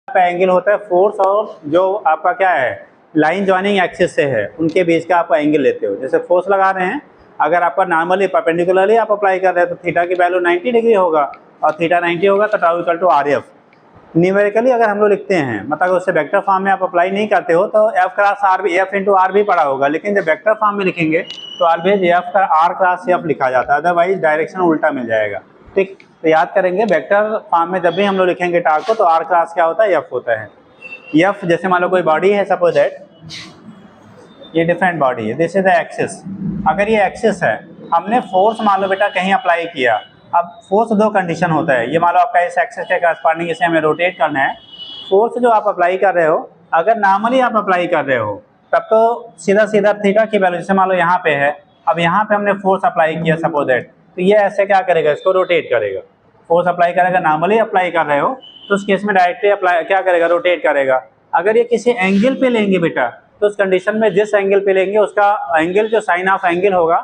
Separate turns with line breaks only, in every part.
का एंगल होता है फोर्स और जो आपका क्या है लाइन जॉइनिंग एक्सिस से है उनके बीच का आप एंगल लेते हो। जैसे फोर्स लगा रहे हैं, अगर आपका नॉर्मली परपेंडिकुलरली आप अप्लाई कर रहे हैं तो थीटा की वैल्यू 90 डिग्री होगा और थीटा 90 होगा तो tau equal to R F. Numerically अगर हम लोग लिखते हैं, मतलब उससे वेक्टर फॉर्म में आप अप्लाई नहीं करते हो तो एफ क्रॉस आर भी एफ इंटू आर भी पड़ा होगा, लेकिन जब वेक्टर फॉर्म में लिखेंगे तो ऑलवेज एफ का आर क्रॉस एफ लिखा जाता है, अदरवाइज डायरेक्शन उल्टा मिल जाएगा। ठीक, तो याद करेंगे वेक्टर फॉर्म में जब भी हम लोग लिखेंगे टार को तो आर क्रॉस क्या होता है, एफ होता है। एफ जैसे मान लो कोई बॉडी है, सपोज दैट ये डिफरेंट बॉडी है, दिस इज द एक्सिस। अगर ये एक्सिस है, हमने फोर्स मान लो बेटा कहीं अप्लाई किया। अब फोर्स दो कंडीशन होता है, ये मान लो आपका इस एक्सिस के करस्पॉन्डिंग इसे हमें रोटेट करना है। फोर्स जो आप अप्लाई कर रहे हो, अगर नॉर्मली आप अप्लाई कर रहे हो तब तो सीधा सीधा थीटा की वैल्यू जैसे मान लो यहाँ पे है, अब यहाँ पे हमने फोर्स अप्लाई किया सपोज दैट, तो ये ऐसे क्या करेगा, इसको रोटेट करेगा। फोर्स अप्लाई करेगा, नॉर्मली अप्लाई कर रहे हो तो उस केस में डायरेक्टली अप्लाई क्या करेगा, रोटेट करेगा। अगर ये किसी एंगल पे लेंगे बेटा तो उस कंडीशन में जिस एंगल पे लेंगे उसका एंगल जो साइन ऑफ एंगल होगा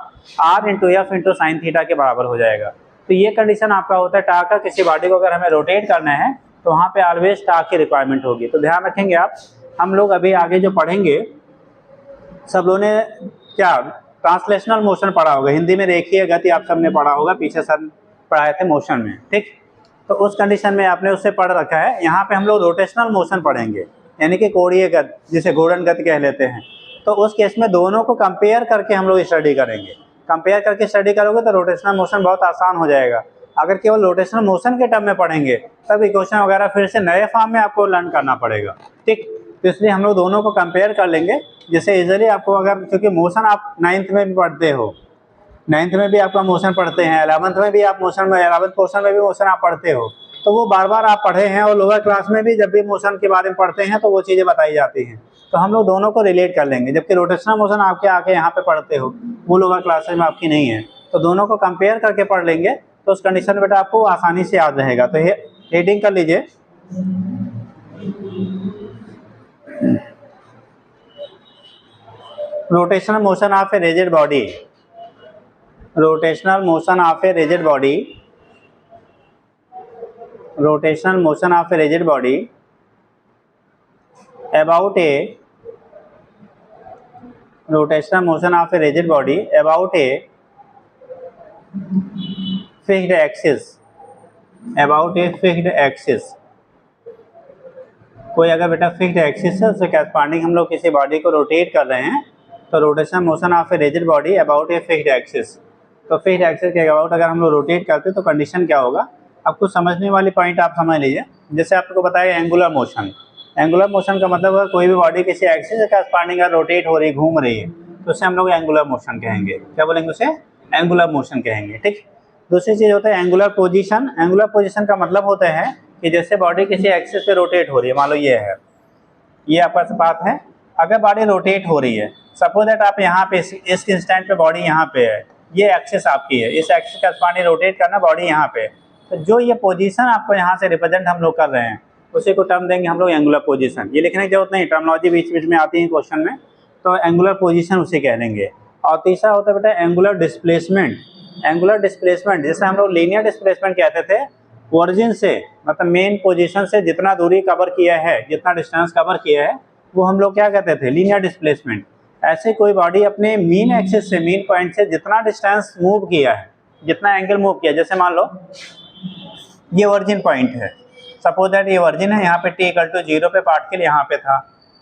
R into F into sine theta के बराबर हो जाएगा। तो ये कंडीशन आपका होता है टार का, किसी बॉडी को अगर हमें रोटेट करना है तो वहाँ पे ऑलवेज टार की रिक्वायरमेंट होगी। तो ध्यान रखेंगे आप, हम लोग अभी आगे जो पढ़ेंगे सब लोगों ने क्या ट्रांसलेशनल मोशन पढ़ा होगा, हिंदी में रेखीय गति आप सबने पढ़ा होगा, पीछे सर पढ़ाए थे मोशन में। ठीक, तो उस कंडीशन में आपने उससे पढ़ रखा है। यहाँ पे हम लोग रोटेशनल मोशन पढ़ेंगे, यानी कि कोणीय गति, जिसे घूर्णन गति कह लेते हैं। तो उस केस में दोनों को कंपेयर करके हम लोग स्टडी करेंगे। कंपेयर करके स्टडी करोगे तो रोटेशनल मोशन बहुत आसान हो जाएगा। अगर केवल रोटेशनल मोशन के टर्म में पढ़ेंगे तब इक्वेशन वगैरह फिर से नए फॉर्म में आपको लर्न करना पड़ेगा। ठीक, तो इसलिए हम लोग दोनों को कंपेयर कर लेंगे, जिससे इजीली आपको, अगर क्योंकि मोशन आप 9th में भी पढ़ते हो, 9th में भी आपका मोशन पढ़ते हैं, 11th में भी आप मोशन में 11th पोर्शन में भी मोशन आप पढ़ते हो, तो वो बार बार आप पढ़े हैं और लोअर क्लास में भी जब भी मोशन के बारे में पढ़ते हैं तो वो चीज़ें बताई जाती हैं। तो हम लोग दोनों को रिलेट कर लेंगे, जबकि रोटेशनल मोशन आपके आके यहाँ पे पढ़ते हो, वो लोअर क्लासेज में आपकी नहीं है, तो दोनों को कंपेयर करके पढ़ लेंगे तो उस कंडीशन में बेटा आपको आसानी से याद रहेगा। तो हेडिंग कर लीजिए, rotational motion of a rigid body, rotational motion of a rigid body, rotational motion of a rigid body about a rotational motion of a rigid body about a fixed axis, about a fixed axis। कोई अगर बेटा fixed axis है उससे corresponding हम लोग किसी body को rotate कर रहे हैं तो rotational motion of a rigid body about a fixed axis. तो फिक्स्ड एक्सिस के अबाउट अगर हम लोग रोटेट करते हैं तो कंडीशन क्या होगा, आपको समझने वाली पॉइंट आप समझ लीजिए। जैसे आपको बताया एंगुलर मोशन, एंगुलर मोशन का मतलब है कोई भी बॉडी किसी एक्सिस के करस्पॉन्डिंग रोटेट हो रही है, घूम रही है, तो उसे हम लोग एंगुलर मोशन कहेंगे। क्या बोलेंगे उसे, एंगुलर मोशन कहेंगे। ठीक, दूसरी चीज़ होता है एंगुलर पोजीशन। एंगुलर पोजीशन का मतलब होता है कि जैसे बॉडी किसी एक्सिस पे रोटेट हो रही है, मान लो ये है, ये आपका बात है, अगर बॉडी रोटेट हो रही है, सपोज दैट आप यहाँ पे इस इंस्टेंट पे बॉडी यहाँ पे है, ये एक्सिस आपकी है, इस एक्सिस का करस्पॉन्डिंग रोटेट करना बॉडी यहाँ पे, तो जो ये पोजीशन आपको यहाँ से रिप्रेजेंट हम लोग कर रहे हैं उसी को टर्म देंगे हम लोग एंगुलर पोजीशन। ये लिखने की जरूरत नहीं, टर्मिनोलॉजी बीच बीच में आती है क्वेश्चन में, तो एंगुलर पोजीशन उसे कह देंगे। और तीसरा होता है बेटा एंगुलर डिस्प्लेसमेंट। एंगुलर डिस्प्लेसमेंट जैसे हम लोग लीनियर डिस्प्लेसमेंट कहते थे, ओरिजिन से मतलब मेन पोजीशन से जितना दूरी कवर किया है, जितना डिस्टेंस कवर किया है, वो हम लोग क्या कहते थे, लीनियर डिस्प्लेसमेंट। ऐसे कोई बॉडी अपने मीन एक्सिस से, मीन पॉइंट से जितना डिस्टेंस मूव किया है, जितना एंगल मूव किया, जैसे मान लो ये ओरिजिन पॉइंट है, सपोज दैट ये ओरिजिन है, यहाँ पे t इक्वल टू 0 पे पार्टिकल यहाँ पे था।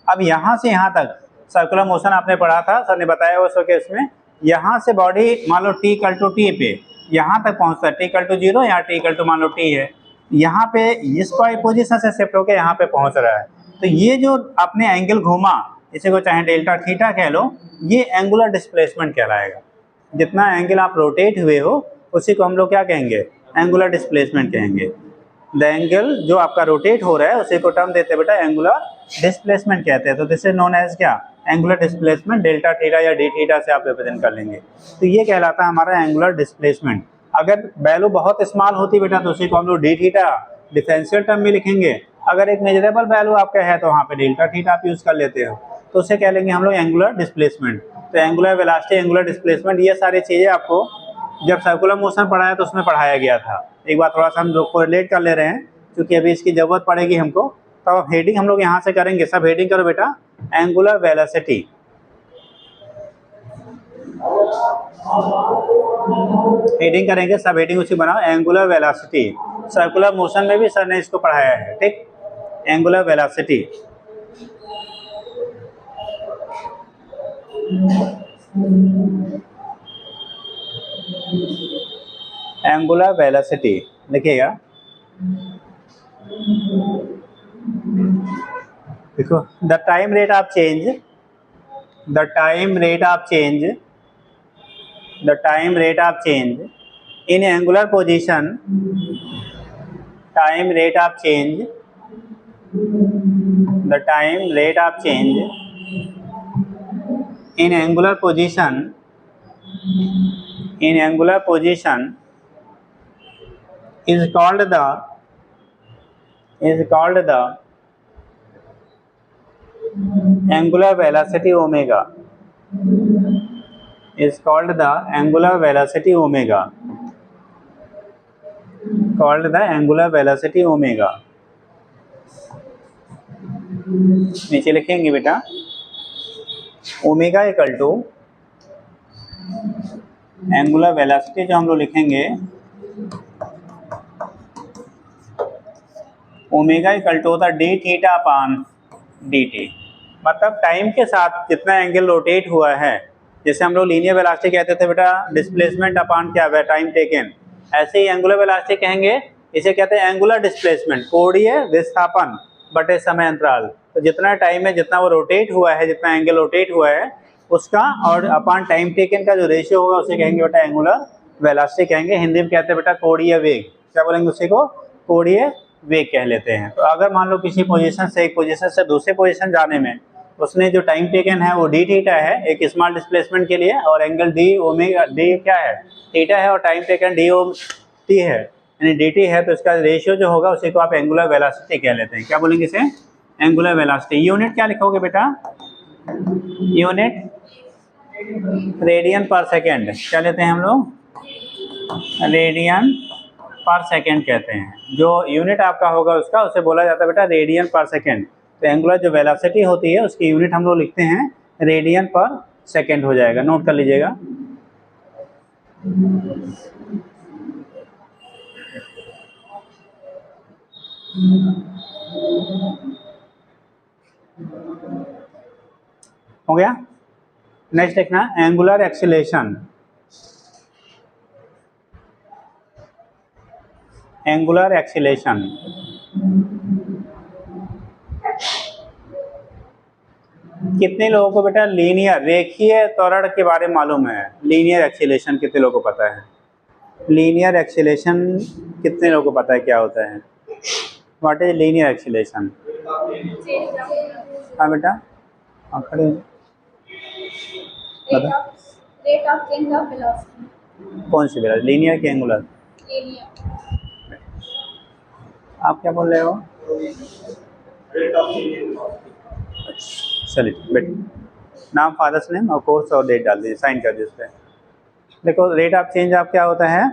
अब यहाँ से यहाँ तक सर्कुलर मोशन आपने पढ़ा था, सर ने बताया उस केस में, यहाँ से बॉडी मान लो t इक्वल टू t पे यहाँ तक पहुँचता है, t इक्वल टू 0, यहाँ t इक्वल टू मान लो t है, यहाँ पे इस पोजीशन से शिफ्ट होकर यहाँ पे पहुँच रहा है। तो ये जो आपने एंगल घूमा, इसे को चाहे डेल्टा थीटा कह लो, ये एंगुलर डिस्प्लेसमेंट कहलाएगा। जितना एंगल आप रोटेट हुए हो उसी को हम लोग क्या कहेंगे, एंगुलर डिस्प्लेसमेंट कहेंगे। द एंगल जो आपका रोटेट हो रहा है उसी को टर्म देते हैं बेटा एंगुलर डिस्प्लेसमेंट कहते हैं। तो दिस इज नोन एज क्या, एंगुलर डिस्प्लेसमेंट। डेल्टा थीटा या डी थीटा से आप रिप्रेजेंट कर लेंगे, तो ये कहलाता है हमारा एंगुलर डिस्प्लेसमेंट। अगर वैल्यू बहुत स्मॉल होती बेटा तो उसी को हम लोग डी थीटा डिफरेंशियल टर्म में लिखेंगे। अगर एक मेजरेबल वैल्यू आपका है तो वहाँ पे डेल्टा थीटा आप यूज़ कर लेते हो, तो उसे कह लेंगे हम लोग एंगुलर डिस्प्लेसमेंट। तो एंगुलर वेलोसिटी, एंगुलर डिस्प्लेसमेंट, ये सारी चीज़ें आपको जब सर्कुलर मोशन पढ़ाया तो उसमें पढ़ाया गया था। एक बार थोड़ा सा हम लोग को रिलेट कर ले रहे हैं क्योंकि अभी इसकी ज़रूरत पड़ेगी हमको। तो हेडिंग हम लोग यहाँ से करेंगे, सब हेडिंग करो बेटा, एंगुलर वेलोसिटी। हेडिंग करेंगे, सब हेडिंग उसी बनाओ, एंगुलर वेलोसिटी। सर्कुलर मोशन में भी सर ने इसको पढ़ाया है, ठीक, एंगुलर वेलोसिटी। एंगुलर वेलोसिटी लिखिएगा, देखो, the time rate of change, the time rate of change, the time rate of change in angular position, time rate of change, the time rate of change in angular position, in angular position is called the angular velocity omega, is called the angular velocity omega, called the angular velocity omega। नीचे लिखेंगे बेटा, omega equal to angular velocity, जो हम लोग लिखेंगे omega equal to होता है D theta upon D T, मतलब टाइम के साथ जितना एंगल रोटेट हुआ है, जैसे हम लोग लीनियर वेलोसिटी कहते थे बेटा डिस्प्लेसमेंट अपान क्या है टाइम टेकन, ऐसे ही एंगुलर वेलोसिटी कहेंगे, इसे कहते हैं एंगुलर डिस्प्लेसमेंट, कोणीय विस्थापन बटे समय अंतराल। तो जितना टाइम में जितना वो रोटेट हुआ है, जितना एंगल रोटेट हुआ है उसका, और अपान टाइम टेकन का जो रेशियो होगा उसे कहेंगे बेटा एंगुलर वेलोसिटी कहेंगे। हिंदी में कहते हैं बेटा कोणीय वेग, क्या बोलेंगे उसी को, कोणीय वेग कह लेते हैं। तो अगर मान लो किसी पोजीशन से एक पोजीशन से दूसरे पोजीशन जाने में उसने जो टाइम टेकन है वो डी थीटा है एक स्मॉल डिस्प्लेसमेंट के लिए, और एंगल डी ओमेगा डी क्या है थीटा है, और time taken D O T है यानी डी टी है, तो इसका रेशियो जो होगा उसी को आप एंगुलर वेलोसिटी कह लेते हैं। क्या बोलेंगे इसे, एंगुलर वेलोसिटी। यूनिट क्या लिखोगे बेटा, यूनिट रेडियन पर सेकेंड, क्या लेते हैं हम लोग, रेडियन पर सेकेंड कहते हैं। जो यूनिट आपका होगा उसका, उसे बोला जाता है बेटा रेडियन पर सेकेंड। तो एंगुलर जो वेलोसिटी होती है उसकी यूनिट हम लोग लिखते हैं रेडियन पर सेकेंड हो जाएगा, नोट कर लीजिएगा। हो गया। नेक्स्ट देखना, एंगुलर एक्सीलरेशन, एंगुलर एक्सीलरेशन। कितने लोगों को बेटा लीनियर रेखीय त्वरण के बारे में मालूम है, लीनियर एक्सीलरेशन कितने लोगों को पता है, लीनियर एक्सीलरेशन कितने लोगों को पता है क्या होता है, व्हाट इज लीनियर एक्सीलरेशन। हाँ बेटा, हाँ खड़े हो, बता
rate of change of velocity.
कौन सी बेटा, लीनियर की एंगुलर, आप क्या बोल रहे हो, चलिए बेटे, नाम, फादर्स नेम और कोर्स और डेट डाल दीजिए, साइन कर दीजिए उस पर। देखो रेट ऑफ चेंज ऑफ क्या होता है,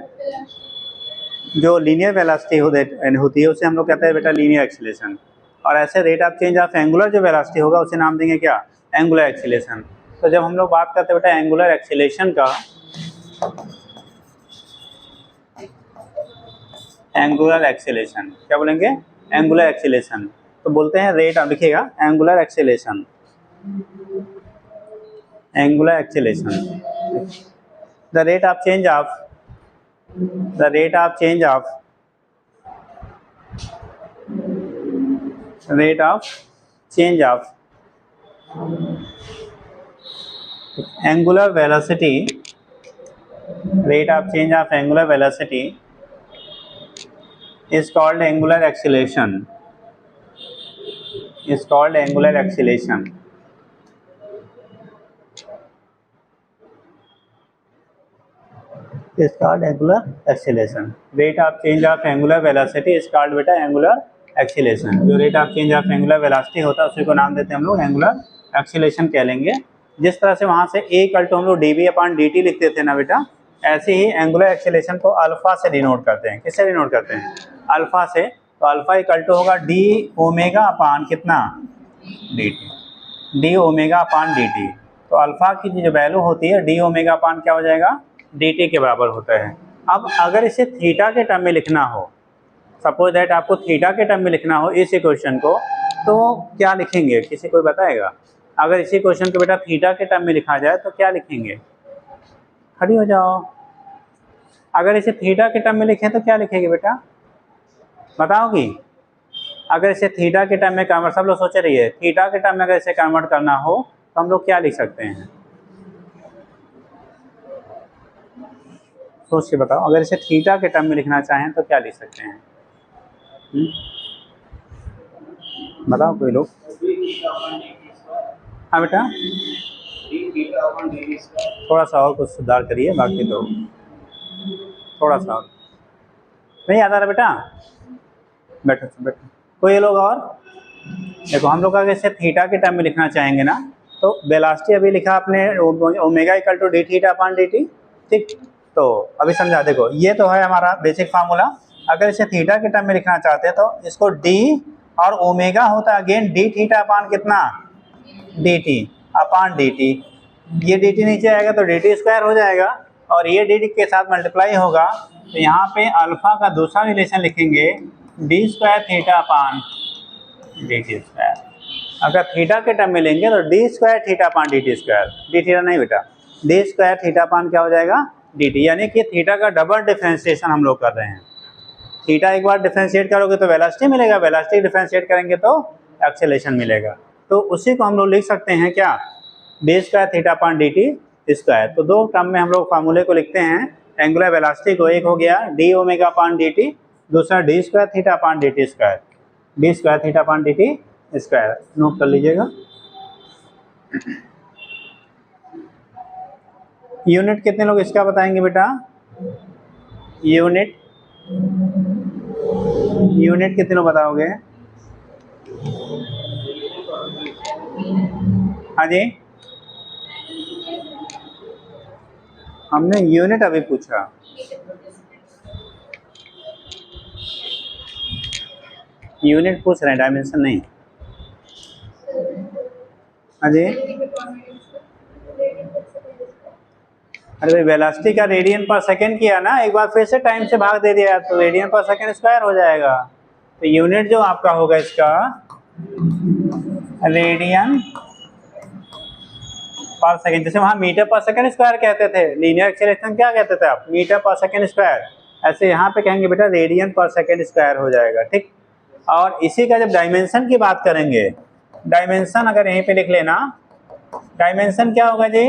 जो लीनियर वेलोसिटी होती है उसे हम लोग कहते हैं बेटा लीनियर एक्सीलरेशन, और ऐसे rate of change of angular जो वेलोसिटी होगा उसे नाम देंगे क्या, एंगुलर एक्सीलरेशन। तो जब हम लोग बात करते हैं बेटा एंगुलर एक्सीलरेशन का, एंगुलर एक्सीलरेशन क्या बोलेंगे, एंगुलर एक्सीलरेशन, तो बोलते हैं रेट ऑफ, लिखिएगा angular acceleration, angular acceleration, the rate of change of, the rate of change of, rate of change of angular velocity, rate of change of angular velocity is called angular acceleration, is called angular acceleration। is called angular acceleration, rate of change of angular velocity is called बेटा angular acceleration। जो rate of change of angular velocity होता है उसी को नाम देते हैं हम लोग angular acceleration कह लेंगे। जिस तरह से वहाँ से a इक्वल टू हम लोग dv अपॉन dt लिखते थे ना बेटा, ऐसे ही angular acceleration को अल्फा से डिनोट करते हैं। किससे डिनोट करते हैं, अल्फा से। तो अल्फा इक्वल टू होगा डी ओमेगा अपान कितना, डी टी, डी ओमेगा अपान डी टी। तो अल्फा की जो वैल्यू होती है डी ओमेगा अपान क्या हो जाएगा, डी टी के बराबर होता है। अब अगर इसे थीटा के टर्म में लिखना हो, सपोज दैट आपको थीटा के टर्म में लिखना हो इस इक्वेशन को, तो क्या लिखेंगे, किसी कोई बताएगा? अगर इसी क्वेश्चन को बेटा थीटा के टर्म में लिखा जाए तो क्या लिखेंगे? खड़ी हो जाओ। अगर इसे थीटा के टर्म में लिखें तो क्या लिखेंगे बेटा, बताओगी? अगर इसे थीटा के टर्म में कन्वर्ट, सब लोग सोच रहिए, थीटा के टर्म में अगर इसे कन्वर्ट करना हो तो हम लोग क्या लिख सकते हैं? सोच के बताओ, अगर इसे थीटा के टर्म में लिखना चाहें तो क्या लिख सकते हैं? बताओ कोई लोग। हाँ बेटा, थोड़ा सा और कुछ सुधार करिए, बाकी तो थोड़ा सा और नहीं आता रहा बेटा। बैठो बैठो, कोई लोग और देखो, हम लोग अगर इसे थीटा के टर्म में लिखना चाहेंगे ना, तो वेलोसिटी अभी लिखा आपने omega equal to D theta upon D T, ठीक। तो अभी समझा, देखो ये तो है हमारा बेसिक फार्मूला। अगर इसे थीटा के टर्म में लिखना चाहते हैं तो इसको डी और ओमेगा होता है अगेन डी थीटा अपॉन कितना, D T upon D T. ये डी टी नीचे आएगा तो डी टी स्क्वायर हो जाएगा, और ये डी टी के साथ मल्टीप्लाई होगा, तो यहाँ पे अल्फा का दूसरा रिलेशन लिखेंगे D square theta upon D T square. अगर थीटा के टर्म में लेंगे तो D square theta upon D T square, D theta नहीं बेटा, डी स्क्वायर थीटा अपॉन क्या हो जाएगा, डी टी। यानी कि थीटा का डबल डिफरेंशिएशन हम लोग कर रहे हैं। थीटा एक बार डिफरेंशिएट करोगे तो वेलोसिटी मिलेगा, वेलोसिटी डिफरेंशिएट करेंगे तो एक्सेलरेशन मिलेगा। तो उसी को हम लोग लिख सकते हैं क्या, D square theta upon D T square. तो दो टर्म में हम लोग फार्मूले को लिखते हैं एंगुलर वेलोसिटी को, एक हो गया D omega upon D T, दूसरा D square theta upon D T square, D square theta upon D T square. Note कर लीजिएगा। यूनिट कितने लोग इसका बताएंगे बेटा? यूनिट कितने लोग बताओगे? हाँ जी, हमने यूनिट अभी पूछा। यूनिट पूछ रहे हैं, डायमेंशन नहीं। हाँ जी, अरे भाई वेलोसिटी का रेडियन पर सेकंड किया ना, एक बार फिर से टाइम से भाग दे दिया तो रेडियन पर सेकंड स्क्वायर हो जाएगा। तो यूनिट जो आपका होगा इसका रेडियन पर सेकंड, जैसे वहाँ मीटर पर सेकंड स्क्वायर कहते थे, लीनियर एक्सेलरेशन क्या कहते थे आप, मीटर पर सेकंड स्क्वायर, ऐसे यहाँ पे कहेंगे बेटा रेडियन पर सेकंड स्क्वायर हो जाएगा, ठीक। और इसी का जब डायमेंशन की बात करेंगे, डायमेंशन अगर यहीं पे लिख लेना, डायमेंशन क्या होगा जी,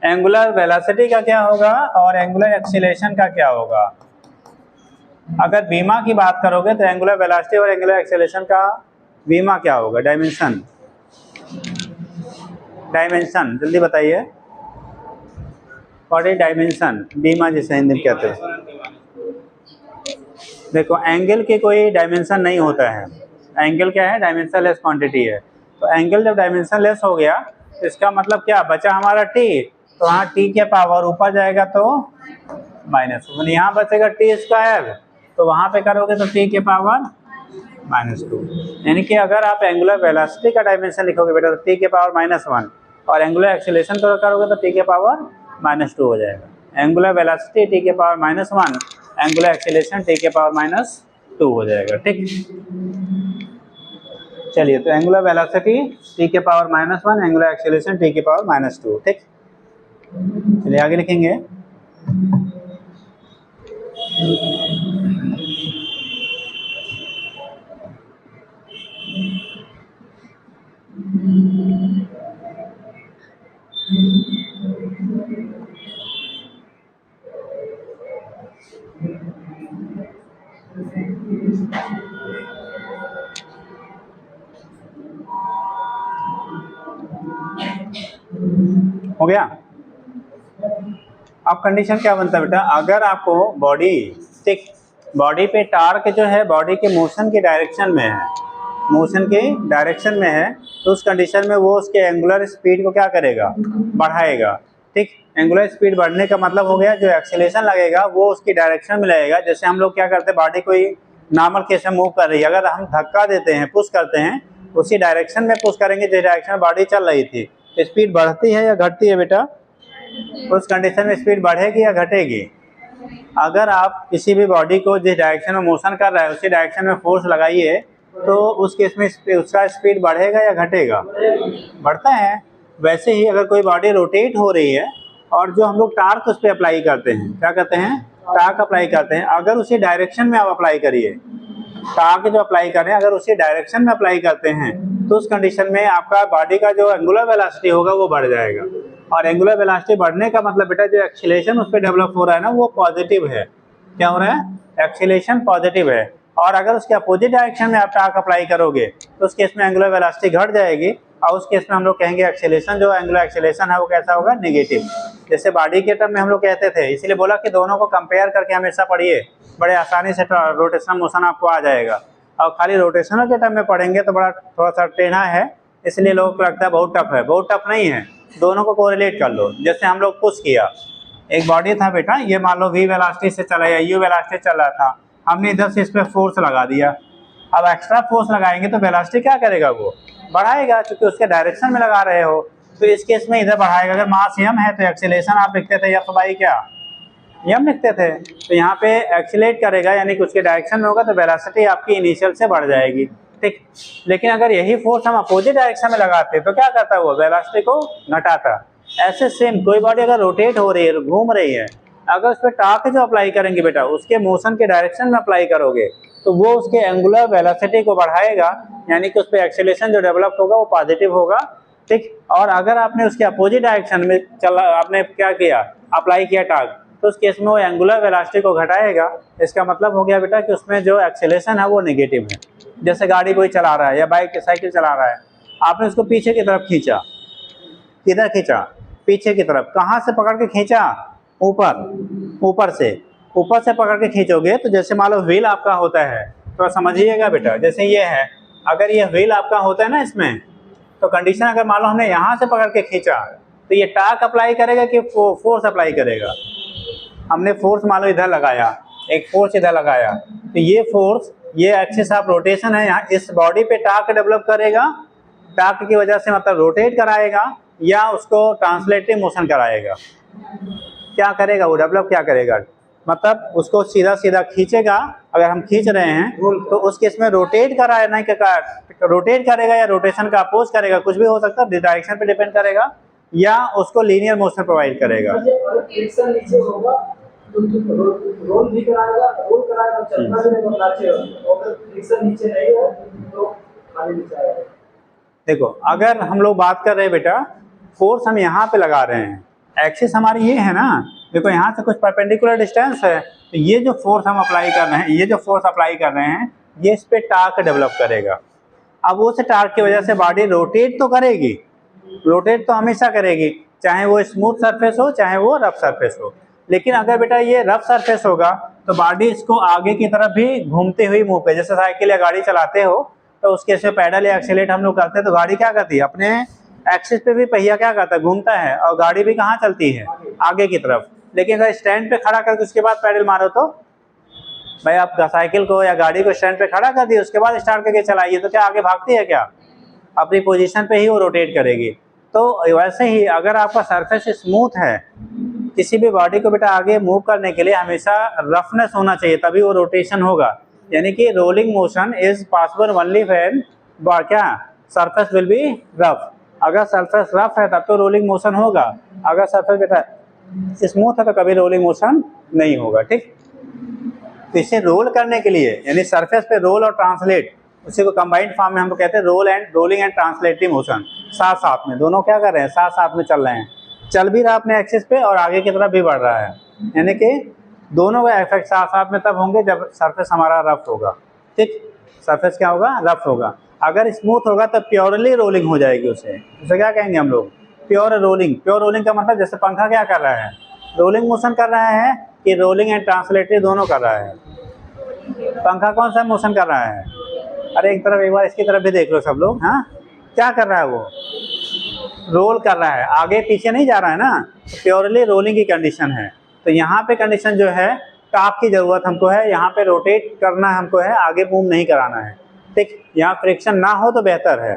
एंगुलर वेलोसिटी का क्या होगा और एंगुलर एक्सीलरेशन का क्या होगा। अगर बीमा की बात करोगे तो एंगुलर वेलोसिटी और एंगुलर एक्सीलरेशन का बीमा क्या होगा, डायमेंशन। डायमेंशन जल्दी बताइए, व्हाट इज डायमेंशन, बीमा जिसे हिंदी में कहते हैं। देखो एंगल के कोई डायमेंशन नहीं होता है, एंगल क्या है, डायमेंशन लेस क्वांटिटी है। तो एंगल जब डायमेंशन लेस हो गया तो इसका मतलब क्या बचा हमारा टी, तो वहाँ टी के पावर ऊपर जाएगा तो माइनस, यहाँ बचेगा टी स्क्वायर, तो वहाँ पे करोगे तो टी के पावर -2। यानी कि अगर आप एंगुलर वेलोसिटी का डायमेंशन लिखोगे बेटा तो टी के पावर -1, और एंगुलर एक्सीलरेशन करोगे तो टी के पावर -2 हो जाएगा। एंगुलर वेलोसिटी टी के पावर -1, एंगुलर एक्सीलरेशन टी के पावर -2 हो जाएगा, ठीक। चलिए, तो एंगुलर वेलोसिटी टी के पावर -1, एंगुलर एक्सीलरेशन टी के पावर -2, ठीक। चलिए आगे लिखेंगे। हो गया। अब कंडीशन क्या बनता है बेटा, अगर आपको बॉडी, ठीक, बॉडी पे टार्क जो है बॉडी के मोशन के डायरेक्शन में है, मोशन के डायरेक्शन में है, तो उस कंडीशन में वो उसके एंगुलर स्पीड को क्या करेगा, बढ़ाएगा, ठीक। एंगुलर स्पीड बढ़ने का मतलब हो गया जो एक्सेलरेशन लगेगा वो उसकी डायरेक्शन में लगेगा। जैसे हम लोग क्या करते हैं, बॉडी कोई नॉर्मल केस में मूव कर रही है। अगर हम धक्का देते हैं, पुश करते हैं, उसी डायरेक्शन में पुश करेंगे जिस डायरेक्शन में बॉडी चल रही थी, तो स्पीड बढ़ती है या घटती है बेटा? उस कंडीशन में स्पीड बढ़ेगी या घटेगी? अगर आप किसी भी बॉडी को जिस डायरेक्शन में मोशन कर रहा है उसी डायरेक्शन में फोर्स लगाइए तो उस केस में उसका स्पीड बढ़ेगा या घटेगा? बढ़ता है। वैसे ही अगर कोई बॉडी रोटेट हो रही है और जो हम लोग टार्क उस पर अप्लाई करते हैं, क्या कहते हैं? टार्क अप्लाई करते हैं। अगर उसी डायरेक्शन में आप अप्लाई करिए, टार्क जो अप्लाई कर रहे हैं अगर उसी डायरेक्शन में अप्लाई करते हैं तो उस कंडीशन में आपका बॉडी का जो एंगुलर वेलोसिटी होगा वो बढ़ जाएगा। और एंगुलर वेलोसिटी बढ़ने का मतलब बेटा जो एक्सीलरेशन उस पर डेवलप हो रहा है ना वो पॉजिटिव है। क्या हो रहा है? एक्सीलरेशन पॉजिटिव है। और अगर उसके अपोजिट डायरेक्शन में आप टार्क अप्लाई करोगे तो उस केस में एंगुलर वेलोसिटी घट जाएगी और उस केस में हम लोग कहेंगे एक्सीलरेशन, जो एंगुलर एक्सीलरेशन है वो कैसा होगा? नेगेटिव। जैसे बॉडी के टर्म में हम लोग कहते थे, इसीलिए बोला कि दोनों को कंपेयर करके हमेशा पढ़िए, बड़े आसानी से रोटेशनल मोशन आपको आ जाएगा। और खाली रोटेशनल के टर्म में पढ़ेंगे तो बड़ा थोड़ा सा टेढ़ा है, इसलिए लोगों को लगता है बहुत टफ है। बहुत टफ नहीं है, दोनों को कोरिलेट कर लो। जैसे हम लोग पुश किया, एक बॉडी था बेटा, ये मान लो वी वेलोसिटी से चला या यू वेलोसिटी चल रहा था, हमने इधर से इस पर फोर्स लगा दिया। अब एक्स्ट्रा फोर्स लगाएंगे तो वेलोसिटी क्या करेगा? वो बढ़ाएगा, क्योंकि उसके डायरेक्शन में लगा रहे हो। तो इस केस में इधर बढ़ाएगा। अगर मास m है तो एक्सीलरेशन आप लिखते थे F बाई क्या? m लिखते थे। तो यहाँ पे एक्सीलेट करेगा यानी कि उसके डायरेक्शन में होगा तो वेलोसिटी आपकी इनिशियल से बढ़ जाएगी, ठीक। लेकिन अगर यही फोर्स हम अपोजिट डायरेक्शन में लगाते तो क्या करता है? वो वेलोसिटी को घटाता। ऐसे सेम कोई बॉडी अगर रोटेट हो रही है, घूम रही है, अगर उस पर टार्क जो अप्लाई करेंगे बेटा उसके मोशन के डायरेक्शन में अप्लाई करोगे तो वो उसके एंगुलर वेलोसिटी को बढ़ाएगा, यानी कि उस पर एक्सीलरेशन जो डेवलप होगा वो पॉजिटिव होगा, ठीक। और अगर आपने उसके अपोजिट डायरेक्शन में चला, आपने क्या किया? अप्लाई किया टार्क, तो उस केस में वो एंगुलर वेलोसिटी को घटाएगा। इसका मतलब हो गया बेटा कि उसमें जो एक्सीलरेशन है वो नेगेटिव है। जैसे गाड़ी कोई चला रहा है या बाइक साइकिल चला रहा है, आपने उसको पीछे की तरफ खींचा, किधर खींचा? पीछे की तरफ। कहाँ से पकड़ के खींचा? ऊपर से पकड़ के खींचोगे तो जैसे मान लो व्हील आपका होता है, तो समझिएगा बेटा, जैसे ये है, अगर ये व्हील आपका होता है ना इसमें, तो कंडीशन अगर मान लो हमने यहाँ से पकड़ के खींचा तो ये टार्क अप्लाई करेगा कि फोर्स अप्लाई करेगा? हमने फोर्स मान लो इधर लगाया, एक फोर्स इधर लगाया, तो ये फोर्स, ये एक्सिस ऑफ रोटेशन है, यहाँ इस बॉडी पे टार्क डेवलप करेगा, टार्क की वजह से मतलब रोटेट कराएगा या उसको ट्रांसलेटिव मोशन कराएगा। क्या करेगा वो? डेवलप क्या करेगा? मतलब उसको सीधा सीधा खींचेगा। अगर हम खींच रहे हैं तो उस केस में रोटेट कराना रोटेट करेगा या रोटेशन का अपोज करेगा, कुछ भी हो सकता है, डायरेक्शन पे डिपेंड करेगा, या उसको लीनियर मोशन प्रोवाइड करेगा। रोल भी कराएगा, रोल कराएगा, चलना भी नहीं बनाचे, और फ्रिक्शन नीचे नहीं हो तो खाली नीचे आएगा। देखो, अगर हम लोग बात कर रहे हैं बेटा, फोर्स हम यहाँ पे लगा रहे हैं, एक्सिस हमारी ये है ना, देखो यहाँ से कुछ परपेंडिकुलर डिस्टेंस है, तो ये जो फोर्स हम अप्लाई कर रहे हैं, ये जो फोर्स अप्लाई कर रहे हैं, ये इस पे टार्क डेवलप करेगा। अब उस टार्क की वजह से बॉडी रोटेट तो करेगी, रोटेट तो हमेशा करेगी, चाहे वो स्मूथ सरफेस हो चाहे वो रफ सरफेस हो। लेकिन अगर बेटा ये रफ सरफेस होगा तो बॉडी इसको आगे की तरफ भी घूमते हुए मूव करे। जैसे साइकिल या गाड़ी चलाते हो तो उसके से पैडल या एक्सीलेट हम लोग करते हैं, तो गाड़ी क्या करती है? अपने एक्सिस पे भी पहिया क्या करता है? घूमता है, और गाड़ी भी कहाँ चलती है? आगे की तरफ। लेकिन अगर स्टैंड पे खड़ा करके उसके बाद पैडल मारो तो भाई, आप साइकिल को या गाड़ी को स्टैंड पे खड़ा कर दिए, उसके बाद स्टार्ट करके चलाइए, तो क्या आगे भागती है? क्या अपनी पोजीशन पे ही वो रोटेट करेगी। तो वैसे ही अगर आपका सरफेस स्मूथ है, किसी भी बॉडी को बेटा आगे मूव करने के लिए हमेशा रफनेस होना चाहिए, तभी वो रोटेशन होगा। यानी कि rolling motion is possible only when क्या सरफेस विल बी रफ। अगर सरफेस रफ है तब तो रोलिंग मोशन होगा, अगर सरफेस बेटा स्मूथ है तो कभी रोलिंग मोशन नहीं होगा, ठीक। तो इसे रोल करने के लिए, यानी सरफेस पे रोल और ट्रांसलेट, उसी को कंबाइंड फॉर्म में हम लोग कहते हैं रोलिंग एंड ट्रांसलेटिव मोशन। साथ साथ में दोनों क्या कर रहे हैं? साथ साथ में चल रहे हैं, चल भी रहा अपने एक्सिस पे और आगे की तरफ भी बढ़ रहा है, यानी कि दोनों का इफेक्ट साथ साथ में तब होंगे जब सरफेस हमारा रफ होगा, ठीक। सरफेस क्या होगा? रफ होगा। अगर स्मूथ होगा तो प्योरली रोलिंग हो जाएगी, उसे क्या कहेंगे हम लोग? Pure rolling. प्योर रोलिंग का मतलब जैसे पंखा क्या कर रहा है? रोलिंग मोशन कर रहा है कि रोलिंग एंड ट्रांसलेटिव दोनों कर रहा है? पंखा कौन सा मोशन कर रहा है? अरे एक तरफ, एक बार इसकी तरफ भी देख लो सब लोग। हाँ, क्या कर रहा है वो? रोल कर रहा है, आगे पीछे नहीं जा रहा है ना, प्योरली रोलिंग की कंडीशन है। तो यहाँ पे कंडीशन जो है टार्क की ज़रूरत हमको है, यहाँ पे रोटेट करना हमको है, आगे मूव नहीं कराना है। ठीक, यहाँ फ्रिक्शन ना हो तो बेहतर है।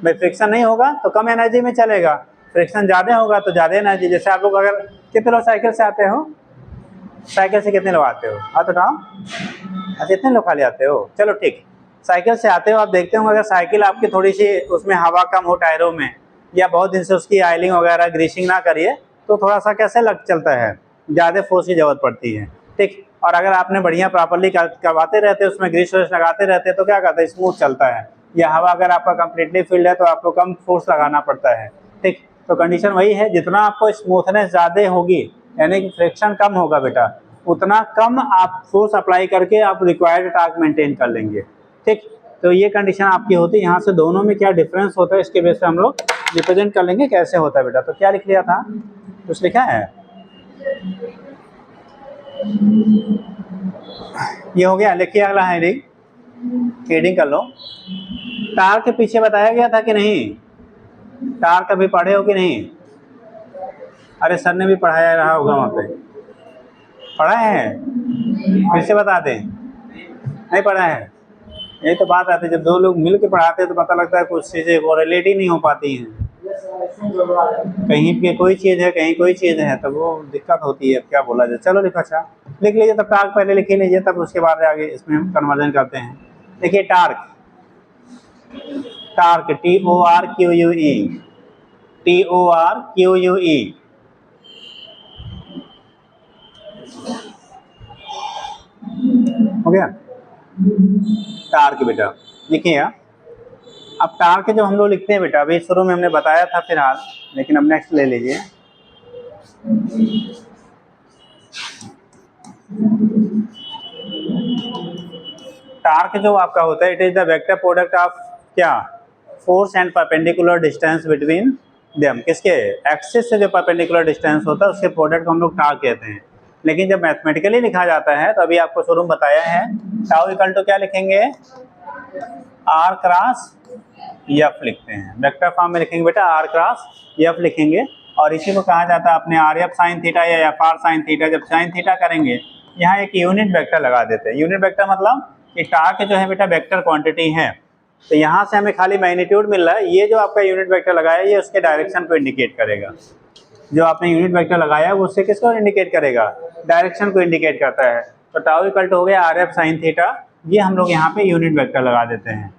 भाई फ्रिक्शन नहीं होगा तो कम एनर्जी में चलेगा, फ्रिक्शन ज़्यादा होगा तो ज़्यादा एनर्जी। जैसे आप लोग अगर कितने लोग साइकिल से आते हो, साइकिल से कितने लोग आते हो, हाथ उठाओ। अच्छा, इतने लोग खाली आते हो, चलो ठीक। साइकिल से आते हो, आप देखते हो अगर साइकिल आपकी थोड़ी सी उसमें हवा कम हो टायरों में, या बहुत दिन से उसकी ऑयलिंग वगैरह ग्रीसिंग ना करिए, तो थोड़ा सा कैसे लग चलता है, ज़्यादा फोर्स की ज़रूरत पड़ती है। ठीक, और अगर आपने बढ़िया प्रॉपर्ली करवाते रहते, उसमें ग्रीस व्रीस लगाते रहते, तो क्या कहते हैं, स्मूथ चलता है। या हवा अगर आपका कम्प्लीटली फील्ड है तो आपको कम फोर्स लगाना पड़ता है। ठीक, तो कंडीशन वही है, जितना आपको स्मूथनेस ज़्यादा होगी, यानी कि फ्रिक्शन कम होगा बेटा, उतना कम आप फोर्स अप्लाई करके आप रिक्वायर्ड टार्क मेंटेन कर लेंगे। ठीक, तो ये कंडीशन आपकी होती है। यहाँ से दोनों में क्या डिफरेंस होता है, इसके बेस पे हम लोग रिप्रेजेंट कर लेंगे कैसे होता है बेटा। तो क्या लिख लिया था, कुछ लिखा है, ये हो गया। लिखिए अगला हेडिंग, हेडिंग कर लो। टार्क के पीछे बताया गया था कि नहीं, टार्क कभी पढ़े हो कि नहीं? अरे सर ने भी पढ़ाया रहा होगा, वहाँ पे पढ़ा है, फिर से बता दें, नहीं पढ़ा है। यही तो बात आती है, जब दो लोग मिल के पढ़ाते हैं तो पता लगता है कुछ चीज़ें कोरिलेट ही नहीं हो पाती हैं। कहीं पे कोई चीज़ है, कहीं कोई चीज़ है, तब वो दिक्कत होती है। क्या बोला जाए, चलो लिखो। अच्छा लिख लीजिए, तब टार्क पहले लिख लीजिए, तब उसके बाद आगे इसमें हम कन्वर्जन करते हैं। देखिए टार्क, टार्क TORQUE, TORQUE, हो गया टार्क बेटा। लिखिए अब टार्क जो हम लोग लिखते हैं बेटा, अभी शुरू में हमने बताया था फिलहाल, लेकिन अब नेक्स्ट ले लीजिए। टार्क जो आपका होता है, it is the vector product of क्या, force and perpendicular distance between them. किसके, एक्सिस से जो परपेंडिकुलर डिस्टेंस होता है उसके प्रोडक्ट को हम लोग टार्क कहते हैं। लेकिन जब मैथमेटिकली लिखा जाता है, तो अभी आपको शुरू में बताया है, टाउ इक्वल टू क्या लिखेंगे, आर क्रॉस एफ लिखते हैं। वेक्टर फॉर्म में लिखेंगे बेटा, आर क्रॉस एफ लिखेंगे। और इसी को कहा जाता है अपने आर एफ साइन थीटा या एफ आर साइन थीटा। जब साइन थीटा करेंगे, यहाँ एक यूनिट वेक्टर लगा देते हैं। यूनिट वेक्टर मतलब कि टार्क जो है बेटा वेक्टर क्वांटिटी है, तो यहाँ से हमें खाली मैग्नीट्यूड मिल रहा है। ये जो आपका यूनिट वेक्टर लगाया, ये उसके डायरेक्शन को इंडिकेट करेगा। जो आपने यूनिट वेक्टर लगाया वो उससे किसको इंडिकेट करेगा, डायरेक्शन को इंडिकेट करता है। तो टाउ इक्वल टू हो गया आर एफ साइन थीटा, ये हम लोग यहाँ पे यूनिट वेक्टर लगा देते हैं।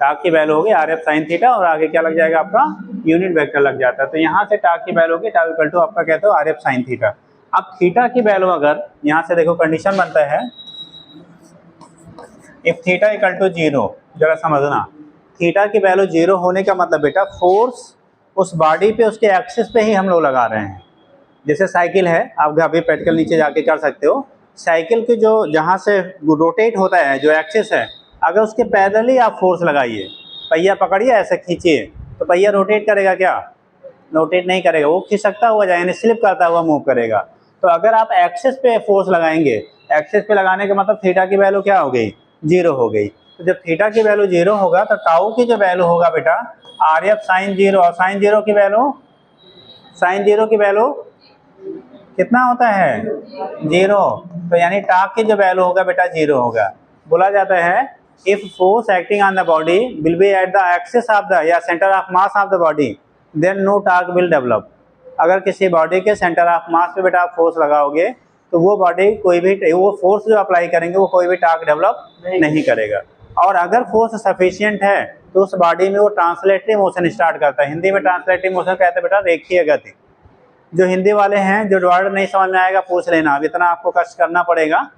टार्क की वैल्यू होगी आर एफ साइन थीटा, और आगे क्या लग जाएगा आपका, यूनिट वेक्टर लग जाता है। तो यहाँ से टार्क की वैल्यू होगी टाउ इक्वल टू आपका कहते हो आर एफ साइन थीटा। अब थीटा की वैल्यू अगर यहाँ से देखो कंडीशन बनता है, इफ थीटा इक्वल टू 0, जरा समझना, थीटा की वैल्यू 0 होने का मतलब बेटा फोर्स उस बॉडी पे, उसके एक्सिस पे ही हम लोग लगा रहे हैं। जैसे साइकिल है, आप अभी प्रैक्टिकल नीचे जाके कर सकते हो। साइकिल की जो जहाँ से रोटेट होता है, जो एक्सिस है, अगर उसके पैरेलली आप फोर्स लगाइए, पहिया पकड़िए ऐसे खींचिए, तो पहिया रोटेट करेगा क्या, रोटेट नहीं करेगा, वो खिसकता हुआ जाए, यानी स्लिप करता हुआ मूव करेगा। तो अगर आप एक्सिस पे फोर्स लगाएंगे, एक्सिस पे लगाने का मतलब थीटा की वैल्यू क्या हो गई, 0 हो गई। तो जब थीटा की वैल्यू 0 होगा, तो टाउ की जो वैल्यू होगा बेटा आर एफ साइन 0, और साइन 0 की वैल्यू, साइन 0 की वैल्यू कितना होता है, 0। तो यानी टार्क की जो वैल्यू होगा बेटा 0 होगा। बोला जाता है if force acting on the body will be at the axis of the या centre of mass of the body, then no torque will develop. अगर किसी बॉडी के सेंटर ऑफ मास पे बेटा आप फोर्स लगाओगे, तो वो बॉडी कोई भी, वो फोर्स जो अप्लाई करेंगे वो कोई भी टार्क डेवलप नहीं करेगा। और अगर फोर्स सफिशिएंट है, तो उस बॉडी में वो ट्रांसलेटरी मोशन स्टार्ट करता है। हिंदी में ट्रांसलेटरी मोशन कहते हैं बेटा रेखीय गति। जो हिंदी वाले हैं, जो वर्ड नहीं समझ में आएगा पूछ लेना, अब इतना आपको कष्ट करना पड़ेगा।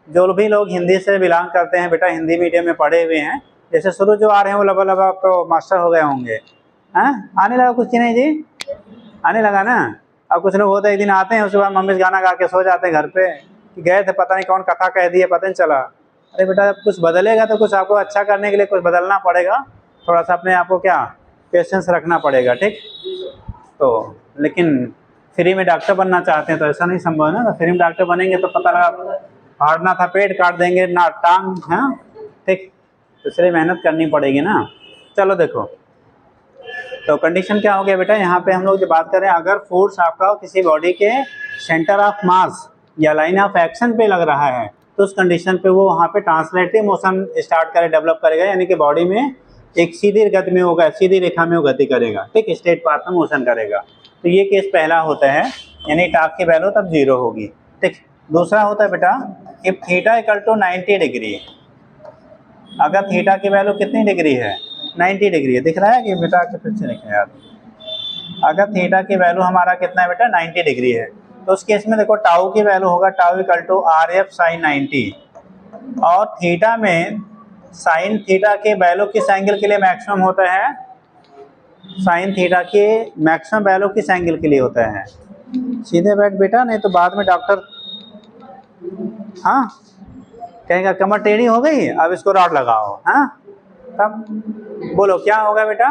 जो भी लोग हिंदी से बिलोंग करते हैं बेटा, हिंदी मीडियम में पढ़े हुए हैं, जैसे शुरू जो आ रहे हैं वो लबा लबा तो मास्टर हो गए होंगे। हैं, आने लगा कुछ नहीं जी, आने लगा ना। अब कुछ लोग होते एक दिन आते हैं, उसके बाद मम्मी गाना गा के सो जाते हैं घर पे, कि गए थे पता नहीं कौन कथा कह दिए, पता नहीं चला। अरे बेटा जब कुछ बदलेगा तो कुछ आपको अच्छा करने के लिए कुछ बदलना पड़ेगा, थोड़ा सा अपने आप को क्या पेशेंस रखना पड़ेगा। ठीक, तो लेकिन फ्री में डॉक्टर बनना चाहते हैं तो ऐसा नहीं संभव है ना। तो फ्री में डॉक्टर बनेंगे तो पता लगा फाड़ना था पेट काट देंगे ना टांग, है ठीक, तो इसलिए मेहनत करनी पड़ेगी ना। चलो देखो, तो कंडीशन क्या हो गया बेटा, यहाँ पे हम लोग जो बात कर रहे हैं, अगर फोर्स आपका किसी बॉडी के सेंटर ऑफ मास या लाइन ऑफ एक्शन पे लग रहा है, तो उस कंडीशन पे वो वहाँ पे ट्रांसलेटिव मोशन स्टार्ट करे, डेवलप करेगा, यानी कि बॉडी में एक सीधी गति में होगा, सीधी रेखा में वो गति करेगा, ठीक, स्ट्रेट पाथ में मोशन करेगा। तो ये केस पहला होता है, यानी टाक की वैल्यू तब 0 होगी, ठीक। दूसरा होता है बेटा if theta equal to 90 degree, अगर थीटा की वैल्यू कितनी डिग्री है, 90 डिग्री है, दिख रहा है कि बेटा के फिर से लिखें यार, अगर थीटा की वैल्यू हमारा कितना है बेटा 90 डिग्री है, तो उस केस में देखो टाउ की वैल्यू होगा tau equal to R F sine 90, और थीटा में साइन थीटा के वैल्यू किस एंगल के लिए मैक्सिमम होता है, साइन थीटा के मैक्सिमम वैल्यू किस एंगल के लिए होता है, सीधे बैठ बेटा, नहीं तो बाद में डॉक्टर हाँ कहेगा कमर टेढ़ी हो गई, अब इसको रॉड लगाओ, हाँ तब बोलो क्या होगा बेटा,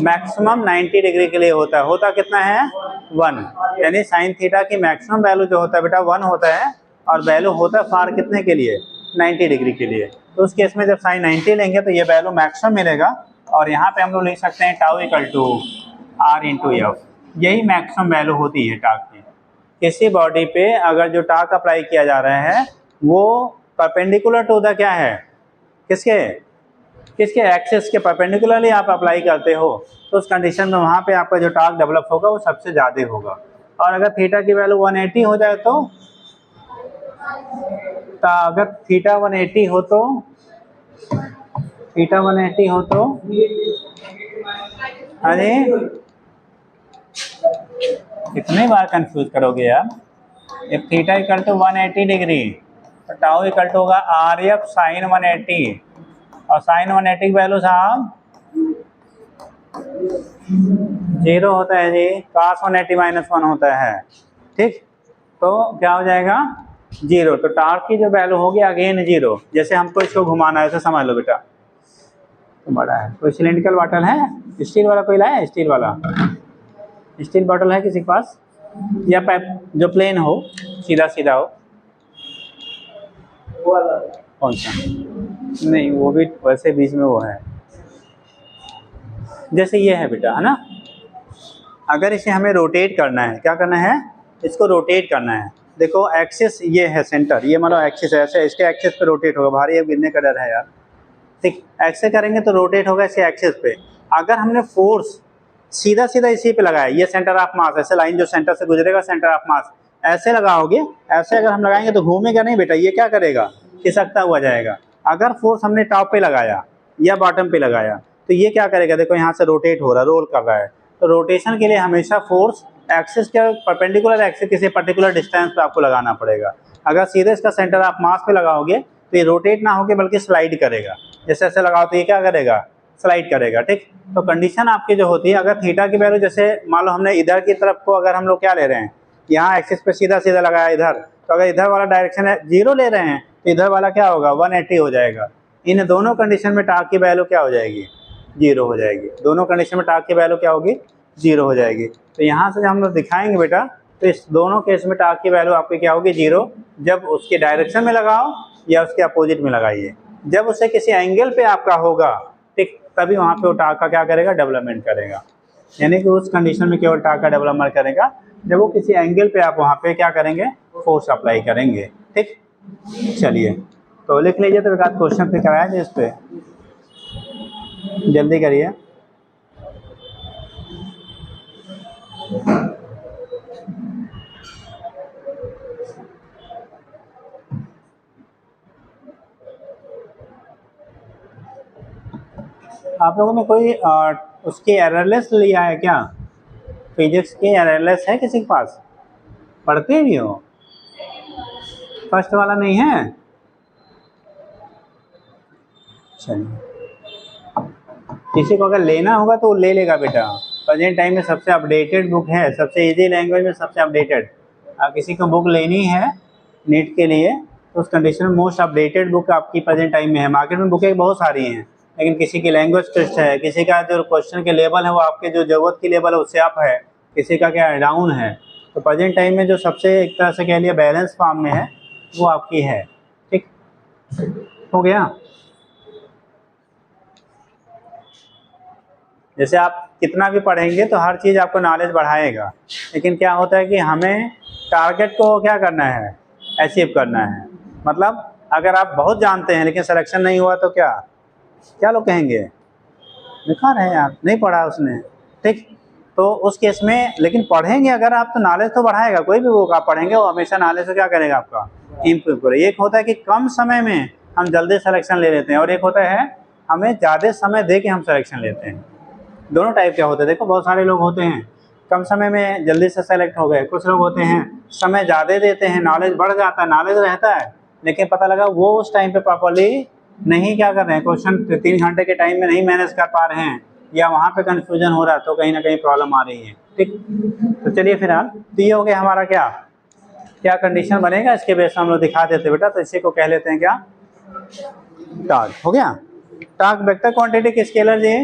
मैक्सिमम 90 डिग्री के लिए होता है, होता कितना है 1, यानी साइन थीटा की मैक्सिमम वैल्यू जो होता है बेटा 1 होता है, और वैल्यू होता है फार कितने के लिए, 90 डिग्री के लिए। तो उस केस में जब साइन 90 लेंगे तो ये वैल्यू मैक्सिमम मिलेगा, और यहाँ पे हम लोग लिख सकते हैं tau equal to R into F, यही मैक्सिमम वैल्यू होती है टाक की। किसी बॉडी पे अगर जो टाक अप्लाई किया जा रहा है वो परपेंडिकुलर टू द क्या है, किसके किसके एक्सिस के परपेंडिकुलरली आप अप्लाई करते हो, तो उस कंडीशन में वहाँ पे आपका जो टाक डेवलप होगा वो सबसे ज़्यादा होगा। और अगर थीटा की वैल्यू 180 हो जाए तो अगर थीटा 180 हो तो थीटा 180 हो तो अरे कितने बार कंफ्यूज करोगे यार, if theta equal to 180 degree तो टाउ इक्वल टू होगा आर एफ साइन 180, और साइन 180 की वैल्यू साहब 0 होता है जी, cos 180 -1 होता है, ठीक। तो क्या हो जाएगा 0, तो टार्क की जो वैल्यू होगी अगेन 0। जैसे हमको इसको घुमाना है, ऐसे समझ लो बेटा, तो बड़ा है, कोई सिलेंड्रिकल बॉटल है, स्टील वाला कोई लाया, स्टील वाला स्टील बॉटल है किसी के पास, या पाइप जो प्लेन हो, सीधा सीधा हो, कौन सा, नहीं वो भी वैसे बीच में वो है, जैसे ये है बेटा, है ना। अगर इसे हमें रोटेट करना है, क्या करना है, इसको रोटेट करना है। देखो एक्सिस ये है सेंटर, ये मतलब एक्सिस है, ऐसे इसके एक्सिस पे रोटेट होगा, भारी अब गिरने का डर है यार, ठीक। ऐसे करेंगे तो रोटेट होगा इसके एक्सिस पे। अगर हमने फोर्स सीधा सीधा इसी पे लगाया, ये सेंटर ऑफ मास, ऐसे लाइन जो सेंटर से गुजरेगा सेंटर ऑफ मास, ऐसे लगाओगे, ऐसे अगर हम लगाएंगे तो घूमेगा नहीं बेटा, ये क्या करेगा, खिसकता हुआ जाएगा। अगर फोर्स हमने टॉप पे लगाया या बॉटम पे लगाया तो ये क्या करेगा, देखो यहाँ से रोटेट हो रहा है, रोल कर रहा है, तो रोटेशन के लिए हमेशा फोर्स एक्सिस के परपेंडिकुलर एक्सिस किसी पर्टिकुलर डिस्टेंस पे आपको लगाना पड़ेगा। अगर सीधे इसका सेंटर ऑफ मास पे लगाओगे तो ये रोटेट ना होकर बल्कि स्लाइड करेगा, जैसे ऐसे लगाओ तो ये क्या करेगा, स्लाइड करेगा, ठीक। तो कंडीशन आपकी जो होती है, अगर थीटा की वैल्यू जैसे मान लो हमने इधर की तरफ को अगर हम लोग क्या ले रहे हैं, यहाँ एक्सिस पे सीधा सीधा लगाया इधर, तो अगर इधर वाला डायरेक्शन है 0 ले रहे हैं तो इधर वाला क्या होगा 180 हो जाएगा। इन दोनों कंडीशन में टाक की वैल्यू क्या हो जाएगी, 0 हो जाएगी। दोनों कंडीशन में टाक की वैल्यू क्या होगी, 0 हो जाएगी। तो यहाँ से जब हम लोग दिखाएंगे बेटा, तो इस दोनों केस में टाक की वैल्यू आपकी क्या होगी 0, जब उसके डायरेक्शन में लगाओ या उसके अपोजिट में लगाइए। जब उसे किसी एंगल पे आपका होगा, ठीक, तभी वहाँ पे वो टाक का क्या करेगा, डेवलपमेंट करेगा। यानी कि उस कंडीशन में केवल टाक का डेवलपमेंट करेगा जब वो किसी एंगल पे आप वहाँ पे क्या करेंगे, फोर्स अप्लाई करेंगे, ठीक। चलिए तो लिख लीजिए, तो एक आध क्वेश्चन पे कराया जाए, इस पे जल्दी करिए। आप लोगों ने कोई उसकी एररलेस लिया है क्या, फिजिक्स की एररलेस है किसी के पास, पढ़ते भी हो, फर्स्ट वाला नहीं है, चलिए किसी को अगर लेना होगा तो ले लेगा बेटा, प्रेजेंट टाइम में सबसे अपडेटेड बुक है, सबसे इजी लैंग्वेज में सबसे अपडेटेड। किसी को बुक लेनी है नीट के लिए तो उस कंडीशन में मोस्ट अपडेटेड बुक आपकी प्रेजेंट टाइम में है। मार्केट में बुकें बहुत सारी हैं, लेकिन किसी की लैंग्वेज टेस्ट है, किसी का जो क्वेश्चन के लेवल है वो आपके जो ज़रूरत की लेवल है उससे आप है, किसी का क्या डाउन है। तो प्रेजेंट टाइम में जो सबसे एक तरह से कह लिया बैलेंस फॉर्म में है वो आपकी है, ठीक हो गया। जैसे आप कितना भी पढ़ेंगे तो हर चीज़ आपको नॉलेज बढ़ाएगा, लेकिन क्या होता है कि हमें टारगेट को क्या करना है, अचीव करना है। मतलब अगर आप बहुत जानते हैं लेकिन सिलेक्शन नहीं हुआ तो क्या क्या लोग कहेंगे, बेकार है यार, नहीं पढ़ा उसने, ठीक। तो उस केस में लेकिन पढ़ेंगे अगर आप तो नॉलेज तो बढ़ाएगा, कोई भी बुक आप पढ़ेंगे वो हमेशा नॉलेज को क्या करेगा, आपका इम्प्रूव करेगा। एक होता है कि कम समय में हम जल्दी सिलेक्शन ले लेते हैं, और एक होता है हमें ज़्यादा समय दे के हम सिलेक्शन लेते हैं। दोनों टाइप के होते हैं। देखो बहुत सारे लोग होते हैं कम समय में जल्दी से सेलेक्ट हो गए, कुछ लोग होते हैं समय ज़्यादा देते हैं, नॉलेज बढ़ जाता है, नॉलेज रहता है, लेकिन पता लगा वो उस टाइम पे प्रॉपरली नहीं क्या कर रहे हैं, क्वेश्चन 3 घंटे के टाइम में नहीं मैनेज कर पा रहे हैं, या वहाँ पे कन्फ्यूजन हो रहा है, तो कहीं ना कहीं प्रॉब्लम आ रही है, ठीक। तो चलिए फिलहाल तो ये हो गया हमारा क्या क्या कंडीशन बनेगा, इसके बेस हम लोग दिखा देते बेटा। तो इसी को कह लेते हैं क्या, टास्क हो गया। टास्क वेक्टर क्वांटिटी की स्केलर जी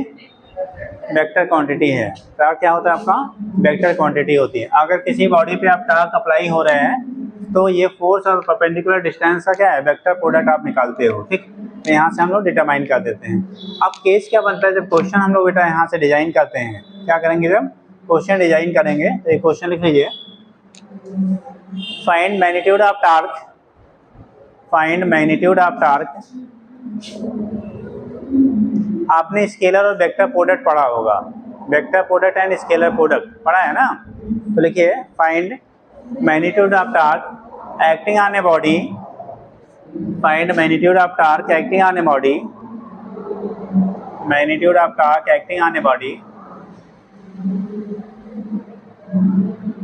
वेक्टर क्वांटिटी है। टास्क क्या होता है आपका, वेक्टर क्वांटिटी होती है। अगर किसी बॉडी पे आप टास्क अप्लाई हो रहे हैं तो ये फोर्स और परपेंडिकुलर डिस्टेंस का क्या है, वेक्टर प्रोडक्ट आप निकालते हो, ठीक। तो यहाँ से हम लोग डिटरमाइन कर देते हैं। अब केस क्या बनता है, जब क्वेश्चन हम लोग बेटा यहाँ से डिजाइन करते हैं, क्या करेंगे, जब क्वेश्चन डिजाइन करेंगे तो एक क्वेश्चन लिख लीजिए, find magnitude of torque, find magnitude of torque. आपने स्केलर और वेक्टर प्रोडक्ट पढ़ा होगा, vector product and scalar product पढ़ा है ना। तो लिखिए find magnitude of torque acting on a body, find magnitude of torque acting on a body, magnitude of torque acting on a body,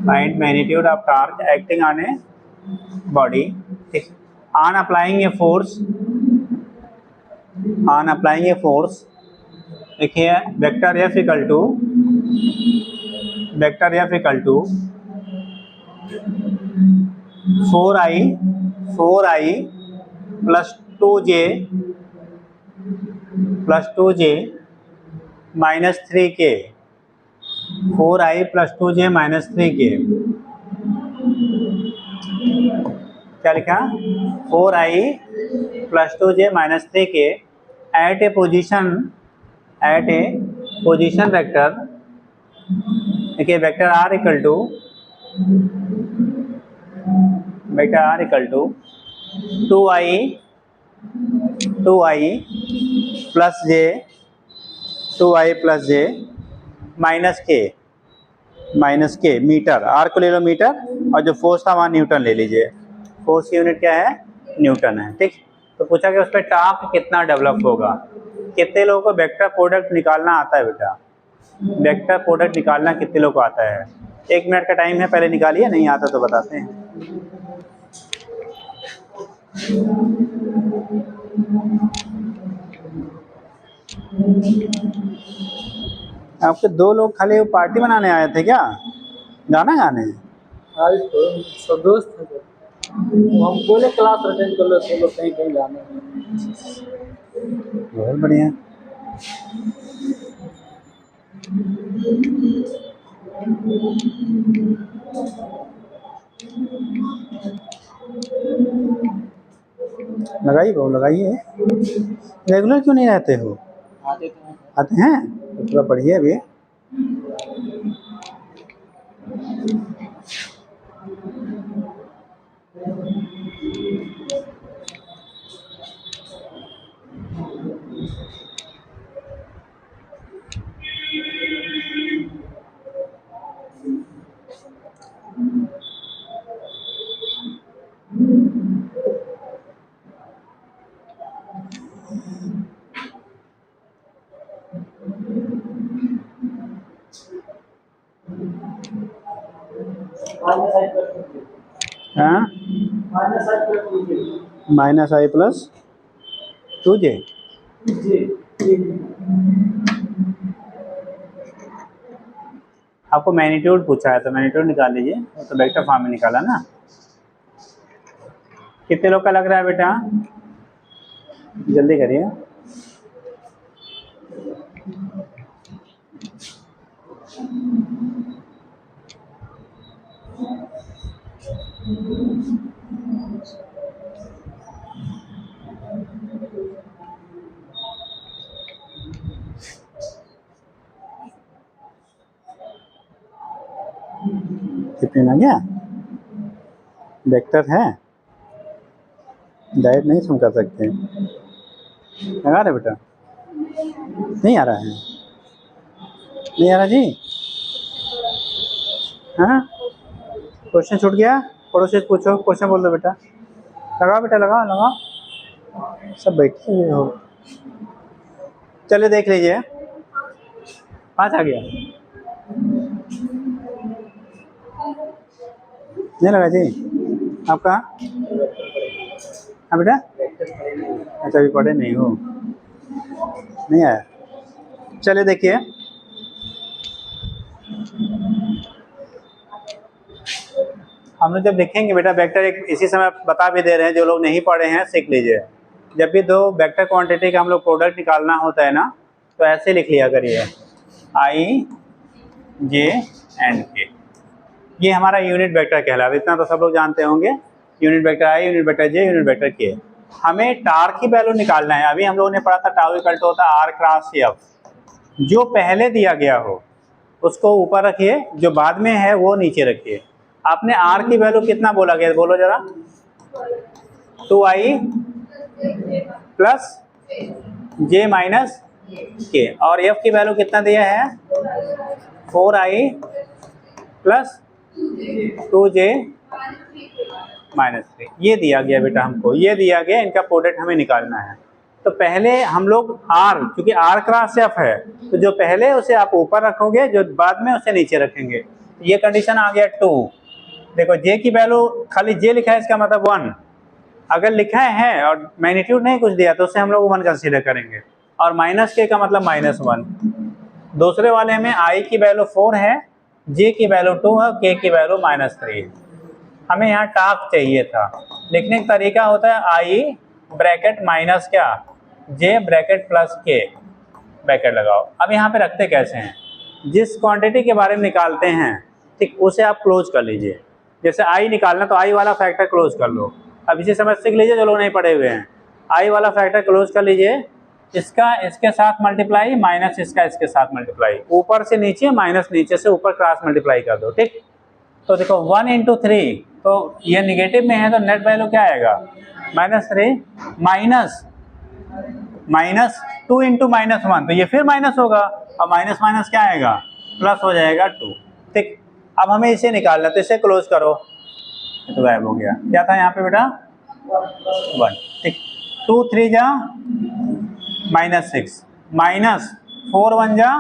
find magnitude of torque acting on a body, ठीक। On applying a force, on applying a force, देखिए vector F equal to, vector F equal to 4i plus 2j minus 3k, 4i plus 2j minus 3k, क्या लिखा, 4i plus 2j minus 3k at a position vector, देखिए vector r equal to, vector r equal to 2i plus j minus K metre, R को ले लो metre, और जो force था वहाँ Newton ले लीजिए, फोर्स की यूनिट क्या है, न्यूटन है, ठीक। तो पूछा कि उस पर टार्क कितना डेवलप होगा। कितने लोगों को वेक्टर प्रोडक्ट निकालना आता है बेटा, वेक्टर प्रोडक्ट निकालना कितने लोगों को आता है। 1 मिनट का टाइम है, पहले निकालिए, नहीं आता तो बताते हैं। आपके 2 लोग खाली पार्टी बनाने आए थे क्या, गाना गाने?
आज तो सब दोस्त थे, हम बोले क्लास अटेंड कर लो, सब लोग कहीं कहीं जाने हैं।
बहुत बढ़िया। लगाइए बहु लगाइए, रेगुलर क्यों नहीं रहते हो,
आते तो हैं।
आते हैं तो थोड़ा पढ़िए अभी। हाँ, माइनस आई प्लस 2j, आपको मैग्नीट्यूड पूछा है तो मैग्नीट्यूड निकाल लीजिए, तो वेक्टर फॉर्म में निकाला ना। कितने लोग का लग रहा है बेटा, जल्दी करिए। कितने लग गया, वेक्टर है, डायरेक्ट नहीं सम कर सकते, लगा रहे बेटा? नहीं आ रहा है, नहीं आ रहा जी? हाँ, क्वेश्चन छूट गया? पड़ोसी से पूछो, क्वेश्चन बोल दो बेटा। लगा बेटा, लगा लगा, सब बैठे हुए हो। चलिए देख लीजिए, 5 आ गया, नहीं लगा जी आपका? हाँ बेटा, अच्छा अभी पढ़े नहीं हो, नहीं आया। चलिए देखिए, हम लोग जब देखेंगे बेटा वेक्टर, एक इसी समय बता भी दे रहे हैं, जो लोग नहीं पढ़े हैं सीख लीजिए। जब भी दो वेक्टर क्वांटिटी का हम लोग प्रोडक्ट निकालना होता है ना, तो ऐसे लिख लिया करिए, आई जे एंड के। ये हमारा यूनिट वेक्टर कहलाता है, इतना तो सब लोग जानते होंगे। यूनिट वेक्टर आई, यूनिट वेक्टर जे, यूनिट वेक्टर के। हमें टार की वैल्यू निकालना है। अभी हम लोगों ने पढ़ा था टाउ इक्वल टू होता है आर क्रॉस एफ। जो पहले दिया गया हो उसको ऊपर रखिए, जो बाद में है वो नीचे रखिए। आपने आर की वैल्यू कितना बोला गया, बोलो जरा? 2i प्लस जे माइनस के। और एफ की वैल्यू कितना दिया है? 4i plus 2j minus 3। ये दिया गया बेटा हमको, ये दिया गया, इनका प्रोडक्ट हमें निकालना है। तो पहले हम लोग आर, क्योंकि आर क्रॉस एफ है, तो जो पहले उसे आप ऊपर रखोगे, जो बाद में उसे नीचे रखेंगे। ये कंडीशन आ गया 2। देखो जे की वैल्यू खाली जे लिखा है, इसका मतलब 1। अगर लिखा है और मैग्नीट्यूड नहीं कुछ दिया तो उसे हम लोग 1 कंसीडर करेंगे, और माइनस के का मतलब -1। दूसरे वाले में आई की वैल्यू 4 है, जे की वैल्यू 2 है, के की वैल्यू -3 है। हमें यहाँ टाक चाहिए था। लिखने का तरीका होता है आई ब्रैकेट माइनस क्या, जे ब्रैकेट प्लस के, ब्रैकेट लगाओ। अब यहाँ पे रखते कैसे हैं? जिस क्वांटिटी के बारे में निकालते हैं, ठीक, उसे आप क्लोज कर लीजिए। जैसे आई निकालना तो आई वाला फैक्टर क्लोज कर लो। अब इसी समझ सीख लीजिए जो लोग नहीं पढ़े हुए हैं। आई वाला फैक्टर क्लोज कर लीजिए, इसका इसके साथ मल्टीप्लाई, माइनस इसका इसके साथ मल्टीप्लाई, ऊपर से नीचे माइनस नीचे से ऊपर क्रॉस मल्टीप्लाई कर दो, ठीक। तो देखो 1 × 3, तो ये निगेटिव में है तो नेट वैल्यू क्या आएगा? -3 माइनस 2 × -1, तो ये फिर माइनस होगा, और माइनस माइनस क्या आएगा? प्लस हो जाएगा 2, ठीक। अब हमें इसे निकालना, तो इसे क्लोज करो, तो गायब हो गया। क्या था यहाँ पे बेटा? 1, ठीक। 2 × 3 जा -6, -4 × 1 जा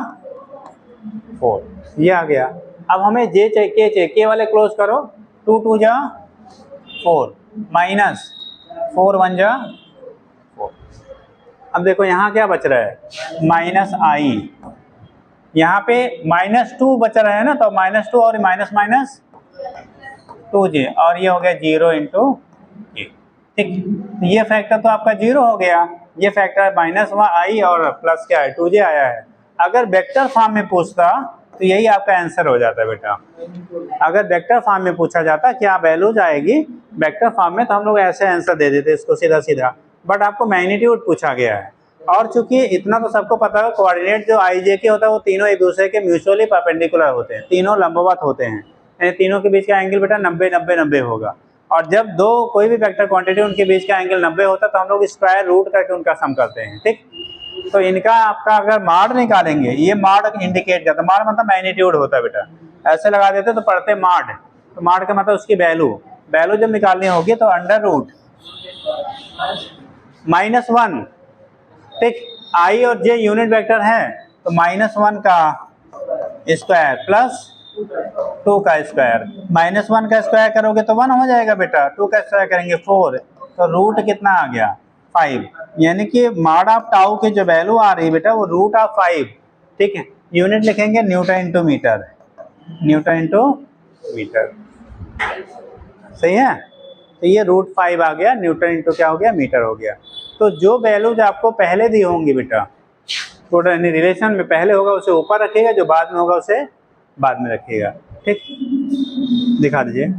4, ये आ गया। अब हमें जे चाहिए, के वाले क्लोज करो, 2 × 2 जा 4, -4 × 1 जा 4। अब देखो यहाँ क्या बच रहा है? -i। यहाँ पे -2 बच रहा है ना, तो -2 और माइनस माइनस 2j, और ये हो गया 0 × k, ठीक। ये फैक्टर तो आपका 0 हो गया। ये फैक्टर -i और प्लस क्या है? 2j आया है। अगर वेक्टर फॉर्म में पूछता तो यही आपका आंसर हो जाता है बेटा। अगर वेक्टर फॉर्म में पूछा जाता क्या वैल्यूज आएगी वेक्टर फॉर्म में, तो हम लोग ऐसे आंसर दे देते इसको सीधा सीधा। बट आपको मैग्नीट्यूड पूछा गया है, और चूंकि इतना तो सबको पता है, कोऑर्डिनेट जो आई जे के होता है वो तीनों एक दूसरे के म्यूचुअली परपेंडिकुलर होते हैं, तीनों लंबवत होते हैं, यानी तीनों के बीच का एंगल बेटा 90-90-90 होगा। और जब दो कोई भी वेक्टर क्वांटिटी उनके बीच का एंगल 90 होता है तो हम लोग स्क्वायर रूट करके उनका सम करते हैं, ठीक। तो इनका आपका अगर माड निकालेंगे, ये माड इंडिकेट करता है, माड मतलब मैग्नीट्यूड होता है बेटा, ऐसे लगा देते तो पढ़ते माड, तो माड का मतलब उसकी वैल्यू जब निकालनी होगी तो √-1, ठीक। आई और जे यूनिट वेक्टर है, तो -1 का स्क्वायर प्लस 2 का स्क्वायर, -1 का स्क्वायर करोगे तो 1 हो जाएगा बेटा, 2 का स्क्वायर करेंगे 4, तो रूट कितना आ गया? 5। यानी कि मॉड ऑफ टाउ की जो वैल्यू आ रही है बेटा वो √5, ठीक है। यूनिट लिखेंगे न्यूटन × मीटर, न्यूटन × मीटर, सही है। तो ये √5 आ गया, न्यूटन × क्या हो गया? मीटर हो गया। तो जो वैल्यूज आपको पहले दी होंगी बेटा, टोटल रिलेशन में पहले होगा उसे ऊपर रखिएगा, जो बाद में होगा उसे बाद में रखिएगा, ठीक। दिखा दीजिए।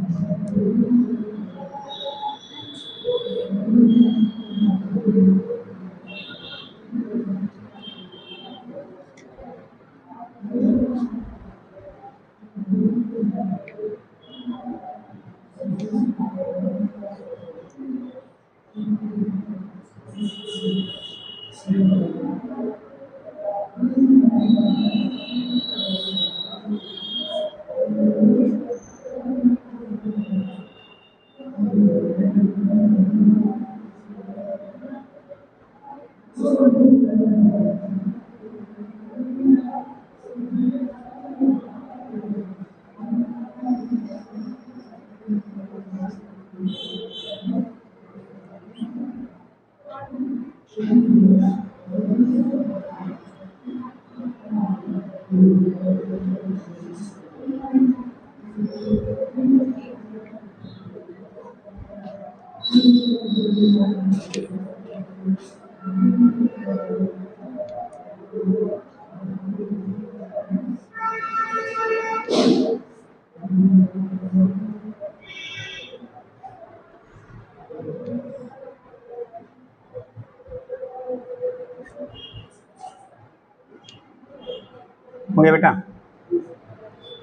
हो गया बेटा।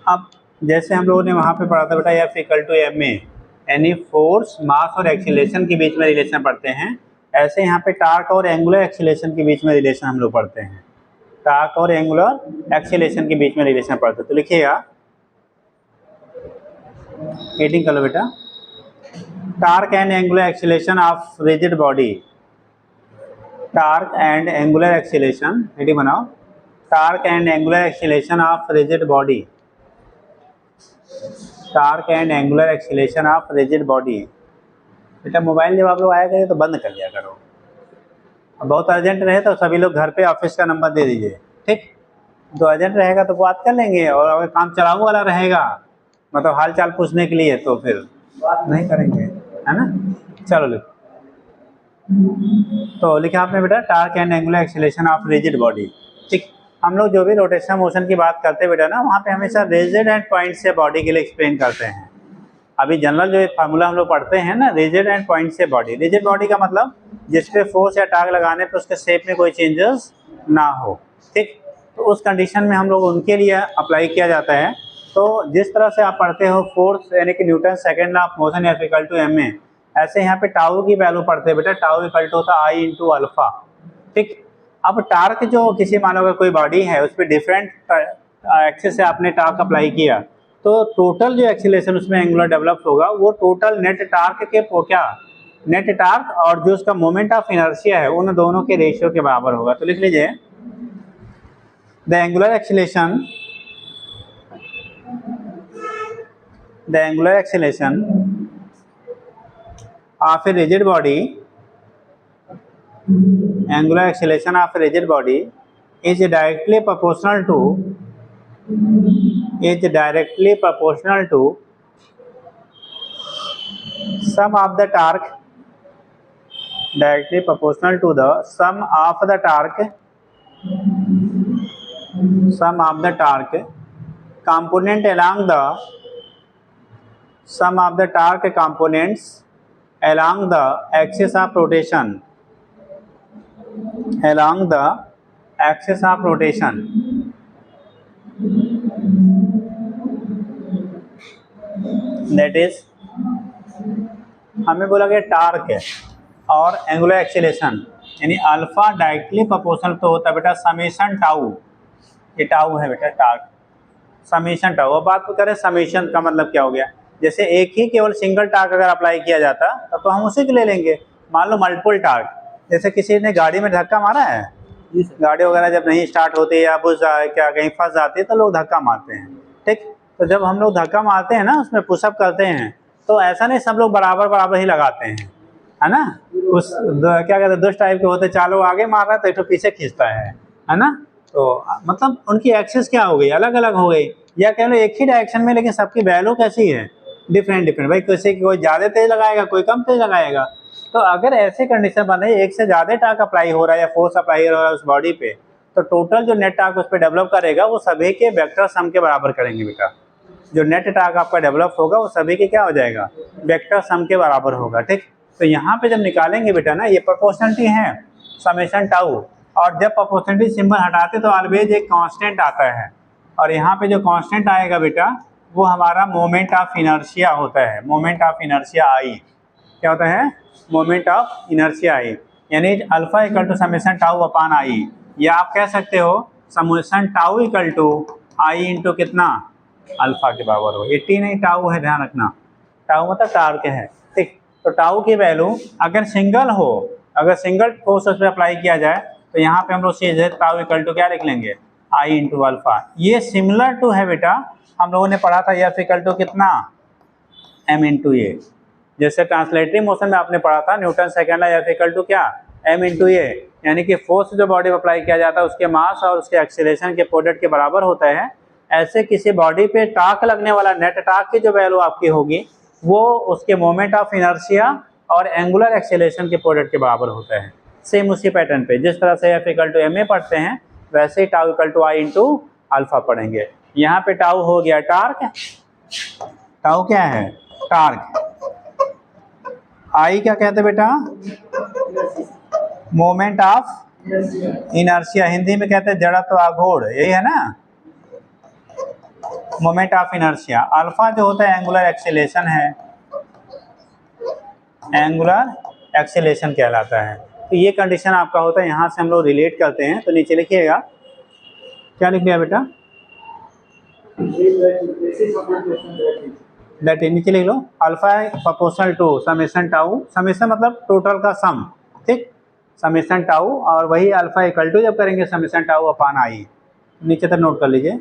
अब जैसे हम लोगों ने वहाँ पे पढ़ा था बेटा F equal to M A, यानी फोर्स मास और एक्सीलरेशन के बीच में रिलेशन पढ़ते हैं, ऐसे यहाँ पे टार्क और एंगुलर एक्सीलरेशन के बीच में रिलेशन हम लोग पढ़ते हैं। टार्क और एंगुलर एक्सीलरेशन के बीच में रिलेशन पढ़ते हैं। तो लिखिएगा, हेडिंग कर लो बेटा, torque and angular acceleration of rigid body. Torque and angular acceleration, heading बनाओ, torque and angular acceleration of rigid body. Torque and angular acceleration of rigid body. बेटा मोबाइल जब आप लोग आया करिए तो बंद कर लिया करो, बहुत अर्जेंट रहे तो सभी लोग घर पे ऑफिस का नंबर दे दीजिए, ठीक। तो अर्जेंट रहेगा तो बात कर लेंगे, और अगर काम चलाऊ वाला रहेगा मतलब हाल चाल पूछने के लिए तो फिर बात नहीं करेंगे, है ना। चलो लिखो, तो लिखा आपने बेटा torque and angular acceleration of rigid body, ठीक। हम लोग जो भी रोटेशन मोशन की बात करते हैं बेटा ना, वहाँ पे हमेशा रिजिड एंड पॉइंट से बॉडी के लिए एक्सप्लेन करते हैं। अभी जनरल जो फार्मूला हम लोग पढ़ते हैं ना, रिजिड एंड पॉइंट से बॉडी। रिजिड बॉडी का मतलब जिस पे फोर्स या टार्क लगाने पे उसके शेप में कोई चेंजेस ना हो, ठीक। तो उस कंडीशन में हम लोग उनके लिए अप्लाई किया जाता है। तो जिस तरह से आप पढ़ते हो फोर्स यानी कि Newton second law of motion F equal to M A, ऐसे यहाँ पे टाउ की वैल्यू पढ़ते हैं बेटा, टाउ इक्वल टू होता है आई इंटू अल्फा, ठीक। अब टार्क जो किसी मानो अगर कोई बॉडी है उस पर डिफरेंट एक्सिस से आपने टार्क अप्लाई किया, तो टोटल जो एक्सीलरेशन उसमें एंगुलर डेवलप होगा वो टोटल नेट टार्क के क्या, नेट टार्क और जो उसका मोमेंट ऑफ इनर्शिया है उन दोनों के रेशियो के बराबर होगा। तो लिख लीजिए, the angular acceleration of a rigid body, angular acceleration of a rigid body is directly proportional to sum of the torque, directly proportional to the sum of the torque component along the sum of the torque components along the axis of rotation, along the axis of rotation, that is हमें बोला गया torque है और angular acceleration यानी alpha directly proportional तो होता है बेटा समेशन टाउ, ये टाउ है बेटा टार्क, समेशन टाउ। अब बात करें समेशन का मतलब क्या हो गया, जैसे एक ही केवल सिंगल टार्क अगर अप्लाई किया जाता तब तो हम उसी को ले लेंगे। मान लो मल्टीपल टार्क, जैसे किसी ने गाड़ी में धक्का मारा है, गाड़ी वगैरह जब नहीं स्टार्ट होती या बुझ जाए क्या कहीं फंस जाती है तो लोग धक्का मारते हैं, ठीक। तो जब हम लोग धक्का मारते हैं ना उसमें पुशअप करते हैं तो ऐसा नहीं सब लोग बराबर बराबर ही लगाते हैं, है ना। उस क्या कहते हैं दुष्ट टाइप के होते, चार लोग आगे मार रहा है तो एक तो पीछे खींचता है ना। तो मतलब उनकी एक्सिस क्या हो गई, अलग अलग हो गई, या कह लो एक ही डायरेक्शन में लेकिन सबकी वैल्यू कैसी है, डिफरेंट डिफरेंट। भाई किसी कोई ज़्यादा तेज लगाएगा कोई कम तेज लगाएगा। तो अगर ऐसे कंडीशन बने एक से ज़्यादा टार्क अप्लाई हो रहा है या फोर्स अप्लाई हो रहा है उस बॉडी पे, तो टोटल जो नेट टार्क उस पर डेवलप करेगा वो सभी के वेक्टर सम के बराबर करेंगे बेटा। जो नेट टार्क आपका डेवलप होगा वो सभी के क्या हो जाएगा, वेक्टर सम के बराबर होगा, ठीक। तो यहाँ पे जब निकालेंगे बेटा ना, ये प्रोपोर्शनलिटी है समेशन टाउ, और जब प्रोपोर्शनलिटी सिंबल हटाते तो ऑलवेज एक कांस्टेंट आता है, और यहाँ पे जो कांस्टेंट आएगा बेटा वो हमारा मोमेंट ऑफ इनर्शिया होता है, मोमेंट ऑफ इनर्शिया आई। क्या होता है, मोमेंट ऑफ इनर्शिया आई, यानी alpha equal to summation tau upon I, या आप कह सकते हो summation tau equal to I into कितना, अल्फा के बराबर हो। 80 नहीं टाउ है, ध्यान रखना, टाउ मतलब टार्क है, ठीक। तो टाउ की वैल्यू अगर सिंगल हो, अगर सिंगल फोर्स उस पर अप्लाई किया जाए तो यहाँ पे हम लोग सीधे टाउ इक्वल टू क्या लिख लेंगे, आई इंटू अल्फा। ये सिमिलर टू है बेटा, हम लोगों ने पढ़ा था एफ इक्वल टू कितना, एम इंटू ए। जैसे ट्रांसलेटरी मोशन में आपने पढ़ा था Newton second law F equal to क्या, m इंटू ए, यानी कि फोर्स जो बॉडी पर अप्लाई किया जाता है उसके मास और उसके एक्सीलरेशन के प्रोडक्ट के बराबर होता है। ऐसे किसी बॉडी पे टार्क लगने वाला नेट टार्क की जो वैल्यू आपकी होगी वो उसके मोमेंट ऑफ इनर्शिया और एंगुलर एक्सीलरेशन के प्रोडक्ट के बराबर होता है। सेम उसी पैटर्न पे जिस तरह से F=ma पढ़ते हैं वैसे ही τ=I इंटू अल्फा पढ़ेंगे। यहाँ पे टाउ हो गया टार्क, टाउ क्या है टार्क, आई क्या कहते हैं बेटा मोमेंट ऑफ इनर्शिया, हिंदी में कहते हैं जड़त्व आघूर्ण, यही है ना मोमेंट ऑफ इनर्शिया। अल्फा जो होता है एंगुलर एक्सीलरेशन है, एंगुलर एक्सीलरेशन कहलाता है। तो ये कंडीशन आपका होता है, यहाँ से हम लोग रिलेट करते हैं। तो नीचे लिखिएगा, क्या लिख लिया बेटा दैट, नीचे लिख लो alpha proportional to summation tau, summation मतलब टोटल का सम, ठीक, समेशन टाउ, और वही अल्फा इक्वल टू जब करेंगे समेशन टाउ अपॉन आई। नीचे तक नोट कर लीजिए।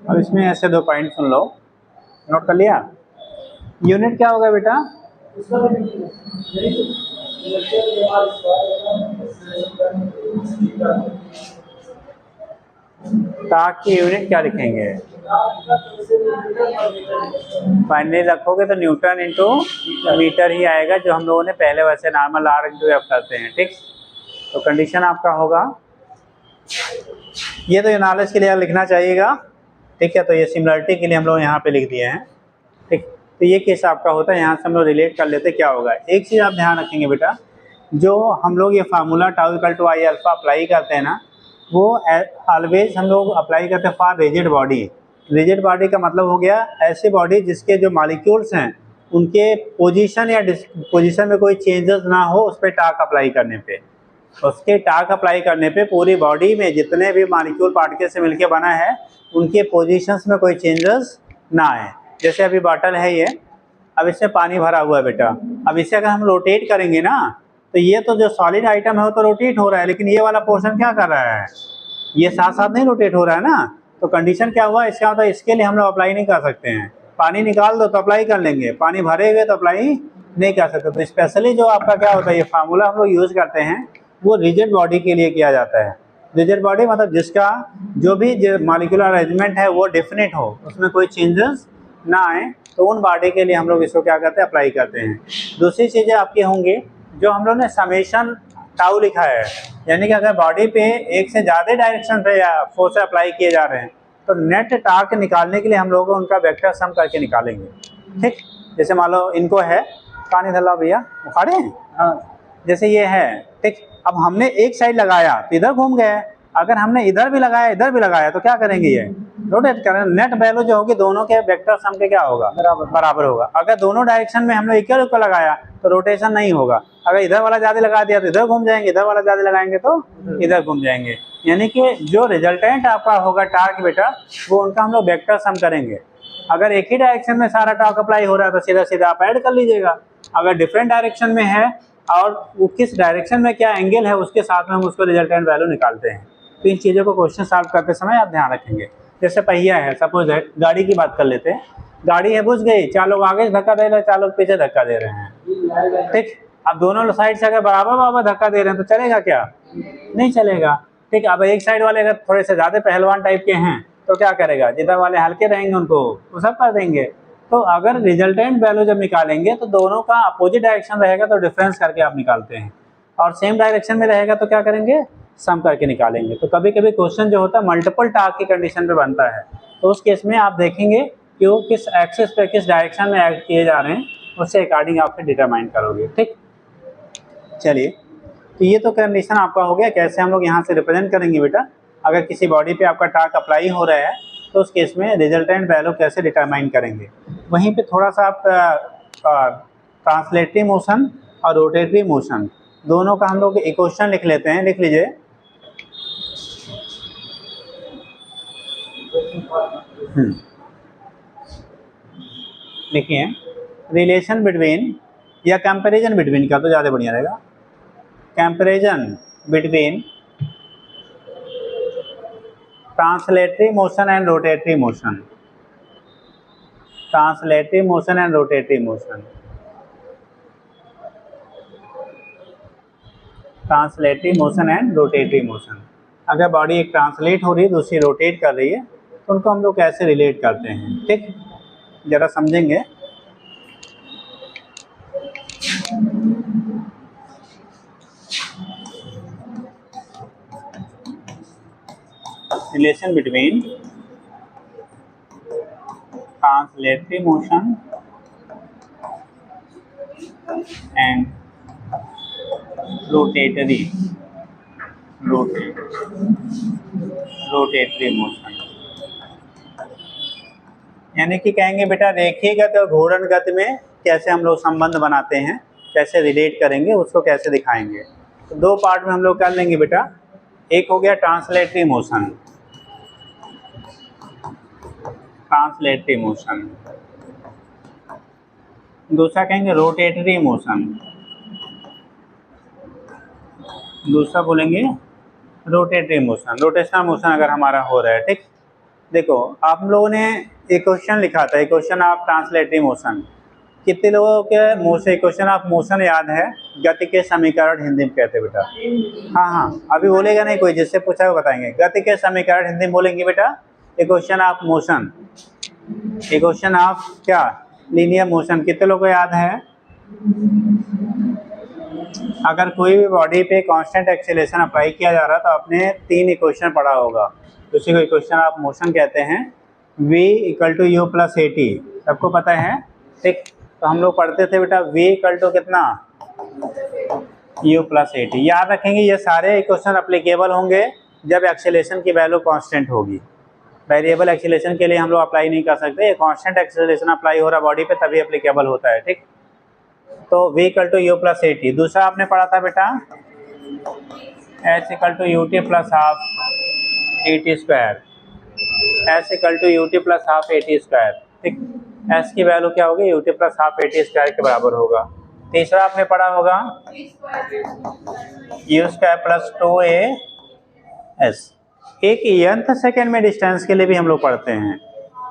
अब इसमें ऐसे दो पॉइंट सुन लो, नोट कर लिया। यूनिट क्या होगा बेटा टार्क की यूनिट क्या लिखेंगे, फाइनली रखोगे तो न्यूटन इंटू मीटर ही आएगा, जो हम लोगों ने पहले वैसे नॉर्मल आर इंटू एफ करते हैं, ठीक। तो कंडीशन आपका होगा, ये तो नॉलेज के लिए लिखना चाहिएगा, ठीक है। तो ये सिमिलरिटी के लिए हम लोग यहाँ पे लिख दिए हैं, ठीक। तो ये केस आपका होता है, यहाँ से हम लोग रिलेट कर लेते क्या होगा। एक चीज़ आप ध्यान रखेंगे बेटा, जो हम लोग ये फार्मूला τ=I अल्फा अप्लाई करते हैं ना, वो ऑलवेज हम लोग अप्लाई करते हैं for rigid body. Rigid body का मतलब हो गया ऐसी बॉडी जिसके जो मॉलिक्यूल्स हैं उनके पोजीशन या पोजीशन में कोई चेंजेस ना हो, उस पर टार्क अप्लाई करने पे, उसके टार्क अप्लाई करने पे पूरी बॉडी में जितने भी मॉलिक्यूल पार्टिकल से मिलके बना है उनके पोजीशंस में कोई चेंजेस ना आए। जैसे अभी बॉटल है ये, अब इसमें पानी भरा हुआ है बेटा, अब इसे अगर हम रोटेट करेंगे ना तो ये तो जो सॉलिड आइटम है वो तो रोटेट हो रहा है, लेकिन ये वाला पोर्शन क्या कर रहा है, ये साथ साथ नहीं रोटेट हो रहा है ना। तो कंडीशन क्या हुआ, इसका मतलब इसके लिए हम लोग अप्लाई नहीं कर सकते हैं। पानी निकाल दो तो अप्लाई कर लेंगे, पानी भरे हुए तो अप्लाई नहीं कर सकते। तो स्पेशली जो आपका क्या होता है, ये फार्मूला हम लोग यूज़ करते हैं वो रिजिड बॉडी के लिए किया जाता है। रिजिड बॉडी मतलब जिसका जो भी मॉलिक्यूलर अरेंजमेंट है वो डेफिनेट हो, उसमें कोई चेंजेस ना आए, तो उन बॉडी के लिए हम लोग इसको क्या करते हैं अप्लाई करते हैं। दूसरी चीज़ें आपकी होंगी, जो हम लोग ने समेशन टाउ लिखा है, यानी कि अगर बॉडी पे एक से ज़्यादा डायरेक्शन पे या फोर्स अप्लाई किए जा रहे हैं तो नेट टार्क निकालने के लिए हम लोग उनका वेक्टर सम करके निकालेंगे, ठीक। जैसे मान लो इनको है, पानी धला भैया उखाड़े हैं, हाँ, जैसे ये है, ठीक। अब हमने एक साइड लगाया तो इधर घूम गए, अगर हमने इधर भी लगाया इधर भी लगाया तो क्या करेंगे, ये रोटेट करें। नेट वैल्यू जो होगी दोनों के वेक्टर सम के क्या होगा, बराबर होगा। अगर दोनों डायरेक्शन में हमने इक्वल इक्वल लगाया तो रोटेशन नहीं होगा, अगर इधर वाला ज़्यादा लगा दिया तो इधर घूम जाएंगे, इधर वाला ज़्यादा लगाएंगे तो इधर घूम जाएंगे। यानी कि जो रिजल्टेंट आपका होगा टार्क बेटा, वो उनका हम लोग वेक्टर सम करेंगे। अगर एक ही डायरेक्शन में सारा टार्क अप्लाई हो रहा है तो सीधा सीधा आप ऐड कर लीजिएगा। अगर डिफरेंट डायरेक्शन में है और वो किस डायरेक्शन में क्या एंगल है उसके साथ में हम उसको रिजल्टेंट वैल्यू निकालते हैं। तो इन चीज़ों को क्वेश्चन सॉल्व करते समय आप ध्यान रखेंगे। जैसे पहिया है, सपोज है, गाड़ी की बात कर लेते हैं, गाड़ी है बुझ गई, 4 लोग आगे धक्का दे रहे हैं, 4 लोग पीछे धक्का दे रहे हैं, ठीक। अब दोनों साइड से अगर बराबर धक्का दे रहे हैं तो चलेगा क्या, नहीं चलेगा, ठीक। अब एक साइड वाले अगर थोड़े से ज़्यादा पहलवान टाइप के हैं तो क्या करेगा, जिधर वाले हल्के रहेंगे उनको वो सब कर देंगे। तो अगर रिजल्टेंट वैल्यू जब निकालेंगे तो दोनों का अपोजिट डायरेक्शन रहेगा तो डिफरेंस करके आप निकालते हैं, और सेम डायरेक्शन में रहेगा तो क्या करेंगे, सम करके निकालेंगे। तो कभी कभी क्वेश्चन जो होता है मल्टीपल टार्क की कंडीशन पे बनता है, तो उस केस में आप देखेंगे कि वो किस एक्सिस पे किस डायरेक्शन में एक्ट किए जा रहे हैं, उससे अकॉर्डिंग आप फिर डिटरमाइन करोगे, ठीक। चलिए, तो ये तो कंडीशन आपका हो गया। कैसे हम लोग यहाँ से रिप्रेजेंट करेंगे बेटा, अगर किसी बॉडी पे आपका टार्क अप्लाई हो रहा है तो उस केस में रिजल्टेंट वैल्यू कैसे डिटरमाइन करेंगे। वहीं पे थोड़ा सा आप ट्रांसलेटरी मोशन और रोटेटरी मोशन दोनों का हम लोग इक्वेशन लिख लेते हैं। लिख लीजिए। लिखिए रिलेशन बिटवीन या कंपैरिजन बिटवीन का तो ज़्यादा बढ़िया रहेगा। Comparison between translatory motion and rotatory motion. Translatory motion and rotatory motion. Translatory motion and rotatory motion. अगर बॉडी एक ट्रांसलेट हो रही है दूसरी रोटेट कर रही है तो उनको हम लोग कैसे रिलेट करते हैं, ठीक, जरा समझेंगे। Relation between translatory motion and rotatory motion. यानी कि कहेंगे बेटा रेखीय गति और घूर्णन गति में कैसे हम लोग संबंध बनाते हैं, कैसे रिलेट करेंगे, उसको कैसे दिखाएंगे। तो दो पार्ट में हम लोग कर लेंगे बेटा। एक हो गया ट्रांसलेटरी मोशन। Translatory motion. दूसरा कहेंगे रोटेटरी मोशन। दूसरा बोलेंगे रोटेटरी मोशन। रोटेशनल मोशन अगर हमारा हो रहा है, ठीक। देखो आप लोगों ने एक क्वेश्चन लिखा था, इक्वेशन ऑफ ट्रांसलेटरी मोशन। कितने लोगों के मुंह से इक्वेशन ऑफ मोशन याद है? गति के समीकरण हिंदी में कहते बेटा। हाँ हाँ, अभी बोलेगा नहीं कोई, जिससे पूछा वो बताएंगे। गति के समीकरण हिंदी में बोलेंगे बेटा equation of motion. Equation of क्या? Linear motion. कितने लोगों को याद है? अगर कोई भी बॉडी पे कांस्टेंट एक्सेलरेशन अप्लाई किया जा रहा है तो आपने 3 इक्वेशन पढ़ा होगा, उसी को इक्वेशन ऑफ मोशन कहते हैं। v = u + at, सबको पता है, ठीक। तो हम लोग पढ़ते थे बेटा v = कितना? u + at। याद रखेंगे ये सारे इक्वेशन अप्लीकेबल होंगे जब एक्सेलरेशन की वैल्यू कांस्टेंट होगी। वेरिएबल एक्सेलरेशन के लिए हम लोग अप्लाई नहीं कर सकते। कांस्टेंट एक्सेलरेशन अप्लाई हो रहा बॉडी पे तभी अप्लीकेबल होता है, ठीक। तो v = u + at। दूसरा आपने पढ़ा था बेटा h = ut + ½ at²। h = ut + ½ at², ठीक। s की वैल्यू क्या होगी? ut + ½ at² के बराबर होगा। तीसरा आपने पढ़ा होगा u² + 2as। एक nth सेकेंड में डिस्टेंस के लिए भी हम लोग पढ़ते हैं,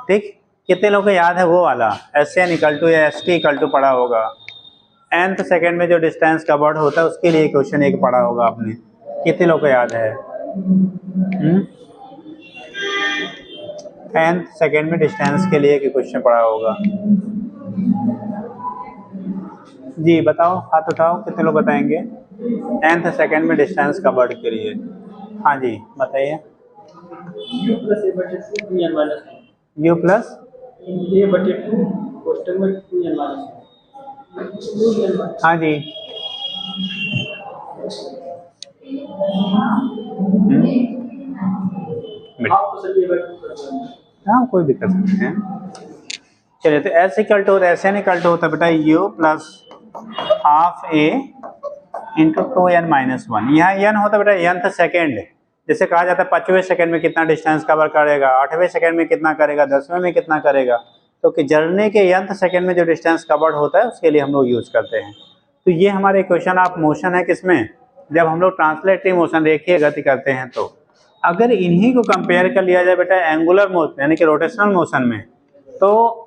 ठीक। कितने लोगों को याद है वो वाला? SN = या ST = पढ़ा होगा। nth सेकेंड में जो डिस्टेंस कवर्ड होता है उसके लिए क्वेश्चन एक पढ़ा होगा आपने। कितने लोगों को याद है? nth सेकेंड में डिस्टेंस के लिए क्वेश्चन पढ़ा होगा। जी बताओ, हाथ उठाओ, कितने लोग बताएंगे? nth सेकेंड में डिस्टेंस कवर्ड के लिए। हाँ जी बताइए।
u + a/2 2n -
u plus
a/2 question में 2n -
हाँ जी
आप तो सभी a/2 कर रहे हैं।
हाँ कोई भी कर सकते हैं। चलिए तो S = होता है, SN = होता है बेटा u + ½ a × 2n - 1। यहाँ n होता है बेटा nth सेकेंड। जैसे कहा जाता है 5वें सेकेंड में कितना डिस्टेंस कवर करेगा, 8वें सेकेंड में कितना करेगा, 10वें में कितना करेगा। तो कि जर्नी के nth सेकेंड में जो डिस्टेंस कवर्ड होता है उसके लिए हम लोग यूज करते हैं। तो ये हमारे इक्वेशन ऑफ मोशन है किसमें? जब हम लोग ट्रांसलेटरी मोशन रेखीय गति करते हैं। तो अगर इन्हीं को कंपेयर कर लिया जाए बेटा एंगुलर मोशन यानी कि रोटेशनल मोशन में, तो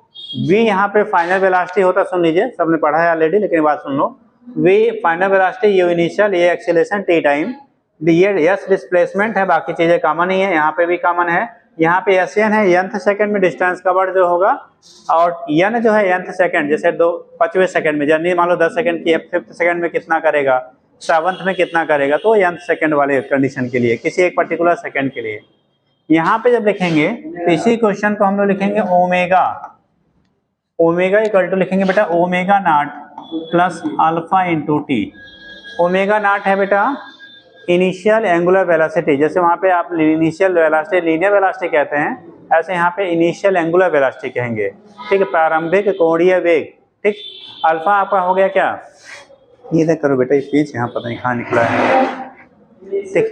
v यहाँ पे फाइनल वेलोसिटी होता है। सुन लीजिए, सबने पढ़ा है ऑलरेडी, लेकिन बात सुन लो। v final velocity, u initial, ये एक्सेलरेशन, t टाइम, ये s डिस्प्लेसमेंट है। बाकी चीजें कॉमन ही है, यहाँ पे भी कॉमन है। यहाँ पे SN है, nth सेकंड में डिस्टेंस कवर्ड जो होगा, और n जो है nth सेकंड, जैसे 5वें सेकंड में जर्नी मान लो 10 सेकंड की है, 5th सेकंड में कितना करेगा, 7th में कितना करेगा, तो nth सेकंड वाले कंडीशन के लिए, किसी एक पर्टिकुलर सेकंड के लिए। यहाँ पे जब लिखेंगे तो इसी क्वेश्चन को हम लोग लिखेंगे ओमेगा। ओमेगा = लिखेंगे बेटा ω0 + α × t। ओमेगा नॉट है बेटा इनिशियल एंगुलर वेलोसिटी, जैसे वहाँ पे आप इनिशियल वेलोसिटी लीनियर वेलोसिटी कहते हैं, ऐसे यहाँ पे इनिशियल एंगुलर वेलोसिटी कहेंगे। ठीक है, प्रारंभिक कोणीय वेग। ठीक, अल्फा आपका हो गया क्या, ये देख करो बेटा, ये पेज यहाँ पता नहीं कहाँ निकला है। ठीक,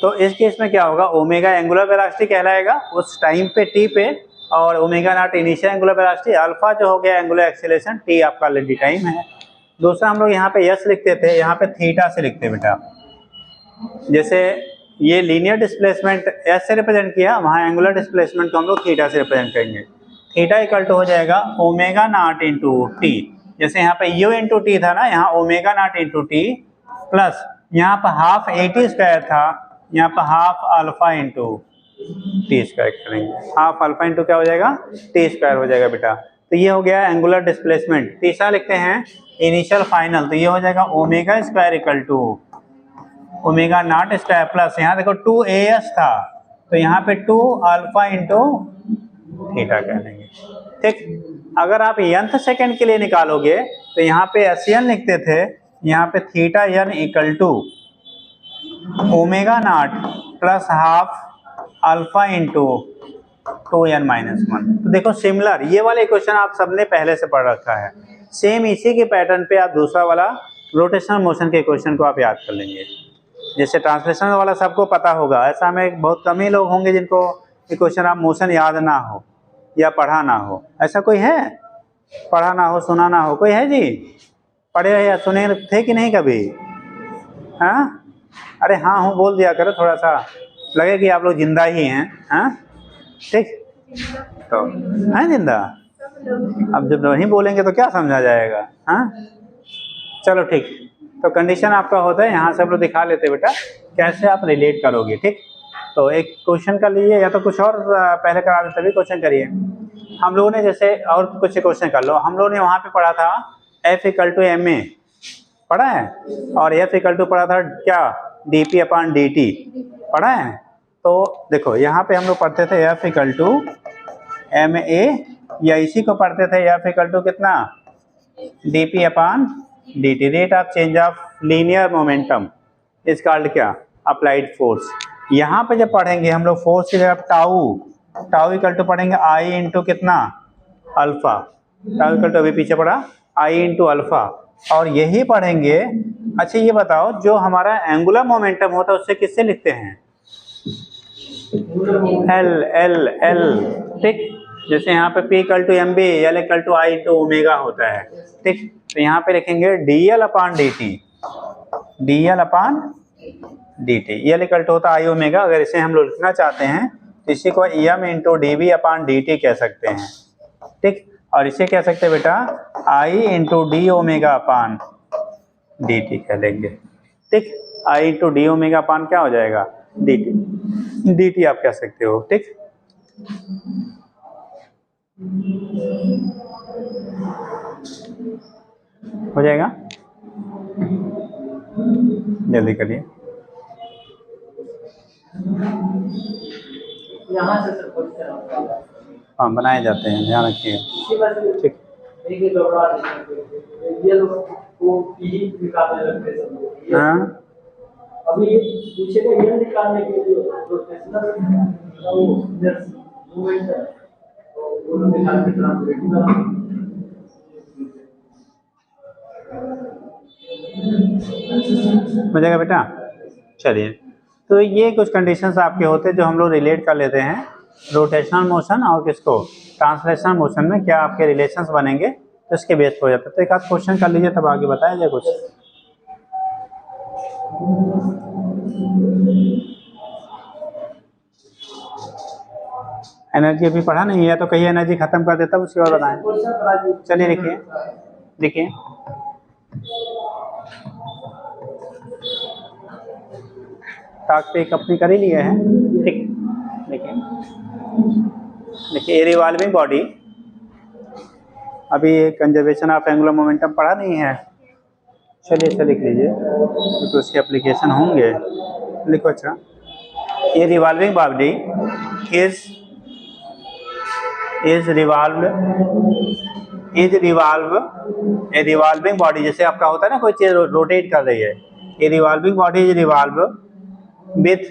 तो इस केस में क्या होगा, ओमेगा एंगुलर वेलोसिटी कहलाएगा उस टाइम पे टी पे, और omega naught initial angular velocity, alpha जो हो गया एंगुलर एक्सीलरेशन, टी आपका ऑलरेडी टाइम है। दूसरा हम लोग यहाँ पे यस लिखते थे, यहाँ पे थीटा से लिखते बेटा। जैसे ये लीनियर डिस्प्लेसमेंट एस से रिप्रेजेंट किया, वहाँ एंगुलर डिस्प्लेसमेंट को हम लोग थीटा से रिप्रेजेंट करेंगे। थीटा इक्वल टू हो जाएगा ओमेगा नॉट इंटू टी, जैसे यहाँ पे यू इंटू टी था ना, यहाँ omega naught into T plus यहाँ पर हाफ एटी स्क्वायर था, यहाँ पर half alpha into T square करेंगे। हाफ अल्फा इंटू क्या हो जाएगा, टी स्क्वायर हो जाएगा बेटा। तो ये हो गया एंगुलर डिस्प्लेसमेंट। तीसरा लिखते हैं इनिशियल फाइनल, तो ये हो जाएगा omega square equal to omega not square plus यहाँ देखो 2as था, तो यहाँ पे 2 अल्फा इंटू थीटा कह लेंगे। ठीक, अगर आप nth सेकेंड के लिए निकालोगे तो यहाँ पे SN लिखते थे, यहाँ पे theta n equal to omega not plus half alpha into 2n minus 1। तो देखो सिमिलर, ये वाले क्वेश्चन आप सबने पहले से पढ़ रखा है। सेम इसी के पैटर्न पे आप दूसरा वाला रोटेशनल मोशन के क्वेश्चन को आप याद कर लेंगे। जैसे ट्रांसलेशन वाला सबको पता होगा, ऐसा में बहुत कम ही लोग होंगे जिनको ये क्वेश्चन आप मोशन याद ना हो या पढ़ा ना हो। ऐसा कोई है, पढ़ा ना हो, सुना ना हो, कोई है जी? पढ़े या सुने थे कि नहीं कभी? हाँ, अरे हाँ हूँ बोल दिया करो, थोड़ा सा लगे कि आप लोग जिंदा ही हैं। हाँ ठीक, तो है जिंदा। अब जब नहीं बोलेंगे तो क्या समझा जाएगा? हाँ चलो ठीक, तो कंडीशन आपका होता है, यहाँ से हम लोग दिखा लेते बेटा कैसे आप रिलेट करोगे। ठीक, तो एक क्वेश्चन कर लीजिए, या तो कुछ और पहले करा देते तभी क्वेश्चन करिए। हम लोगों ने जैसे और कुछ क्वेश्चन कर लो, हम लोगों ने वहाँ पे पढ़ा था F equal to M A पढ़ा है, और F इक्वल टू पढ़ा था क्या, dp अपॉन dt पढ़ा है। तो देखो यहाँ पे हम लोग पढ़ते थे F equal to M a, या इसी को पढ़ते थे F इक्वल टू कितना, dp upon dt, rate of change of linear momentum is called क्या, अप्लाइड फोर्स। यहाँ पे जब पढ़ेंगे हम लोग फोर्स की जगह टाउ इक्वल टू पढ़ेंगे आई इंटू कितना, अल्फा। टाउ इक्वल टू अभी पीछे पढ़ा आई इंटू अल्फा, और यही पढ़ेंगे। अच्छा ये बताओ, जो हमारा एंगुलर मोमेंटम होता है उससे किससे लिखते हैं, एल एल एल। ठीक, जैसे यहाँ पे P equal to m b, l equal to I into omega होता है। ठीक, तो यहाँ पे लिखेंगे d l upon D t, d l upon D t, l equal to होता है आई ओमेगा। अगर इसे हम लोग लिखना चाहते हैं तो इसी को m into d b upon D T कह सकते हैं। ठीक, और इसे कह सकते हैं बेटा I into D omega upon D T कह लेंगे। ठीक, I into D omega upon क्या हो जाएगा, डी टी, डी टी आप कह सकते हो। ठीक, हो जाएगा, जल्दी करिए। हाँ बनाए जाते हैं, ध्यान रखिए। ठीक, हाँ
अभी पूछे थे ये निकालने के लिए रोटेशनल मूवमेंट है, तो वो लोग निकाल के ट्रांसलेट
हो जाएगा बेटा। चलिए, तो ये कुछ कंडीशंस आपके होते हैं जो हम लोग रिलेट कर लेते हैं रोटेशनल मोशन और किसको, ट्रांसलेशनल मोशन में क्या आपके रिलेशंस बनेंगे, तो इसके बेस हो जाता है। तो एक आध क्वेश्चन कर लीजिए तब आगे बताया जाए कुछ। एनर्जी अभी पढ़ा नहीं है तो कहीं एनर्जी खत्म कर देता उसके बाद बताएं। चलिए लिखिए, देखिए टास्क पे अपनी कर ही लिए हैं। ठीक, देखिए देखिए, ए रिवॉल्विंग बॉडी, अभी कंजर्वेशन ऑफ एंगुलर मोमेंटम पढ़ा नहीं है। चलिए इसे लिख लीजिए क्योंकि उसके एप्लीकेशन होंगे। लिखो, अच्छा ए revolving body is revolving body, जैसे आपका होता है ना कोई चीज रोटेट कर रही है, A revolving body is revolve with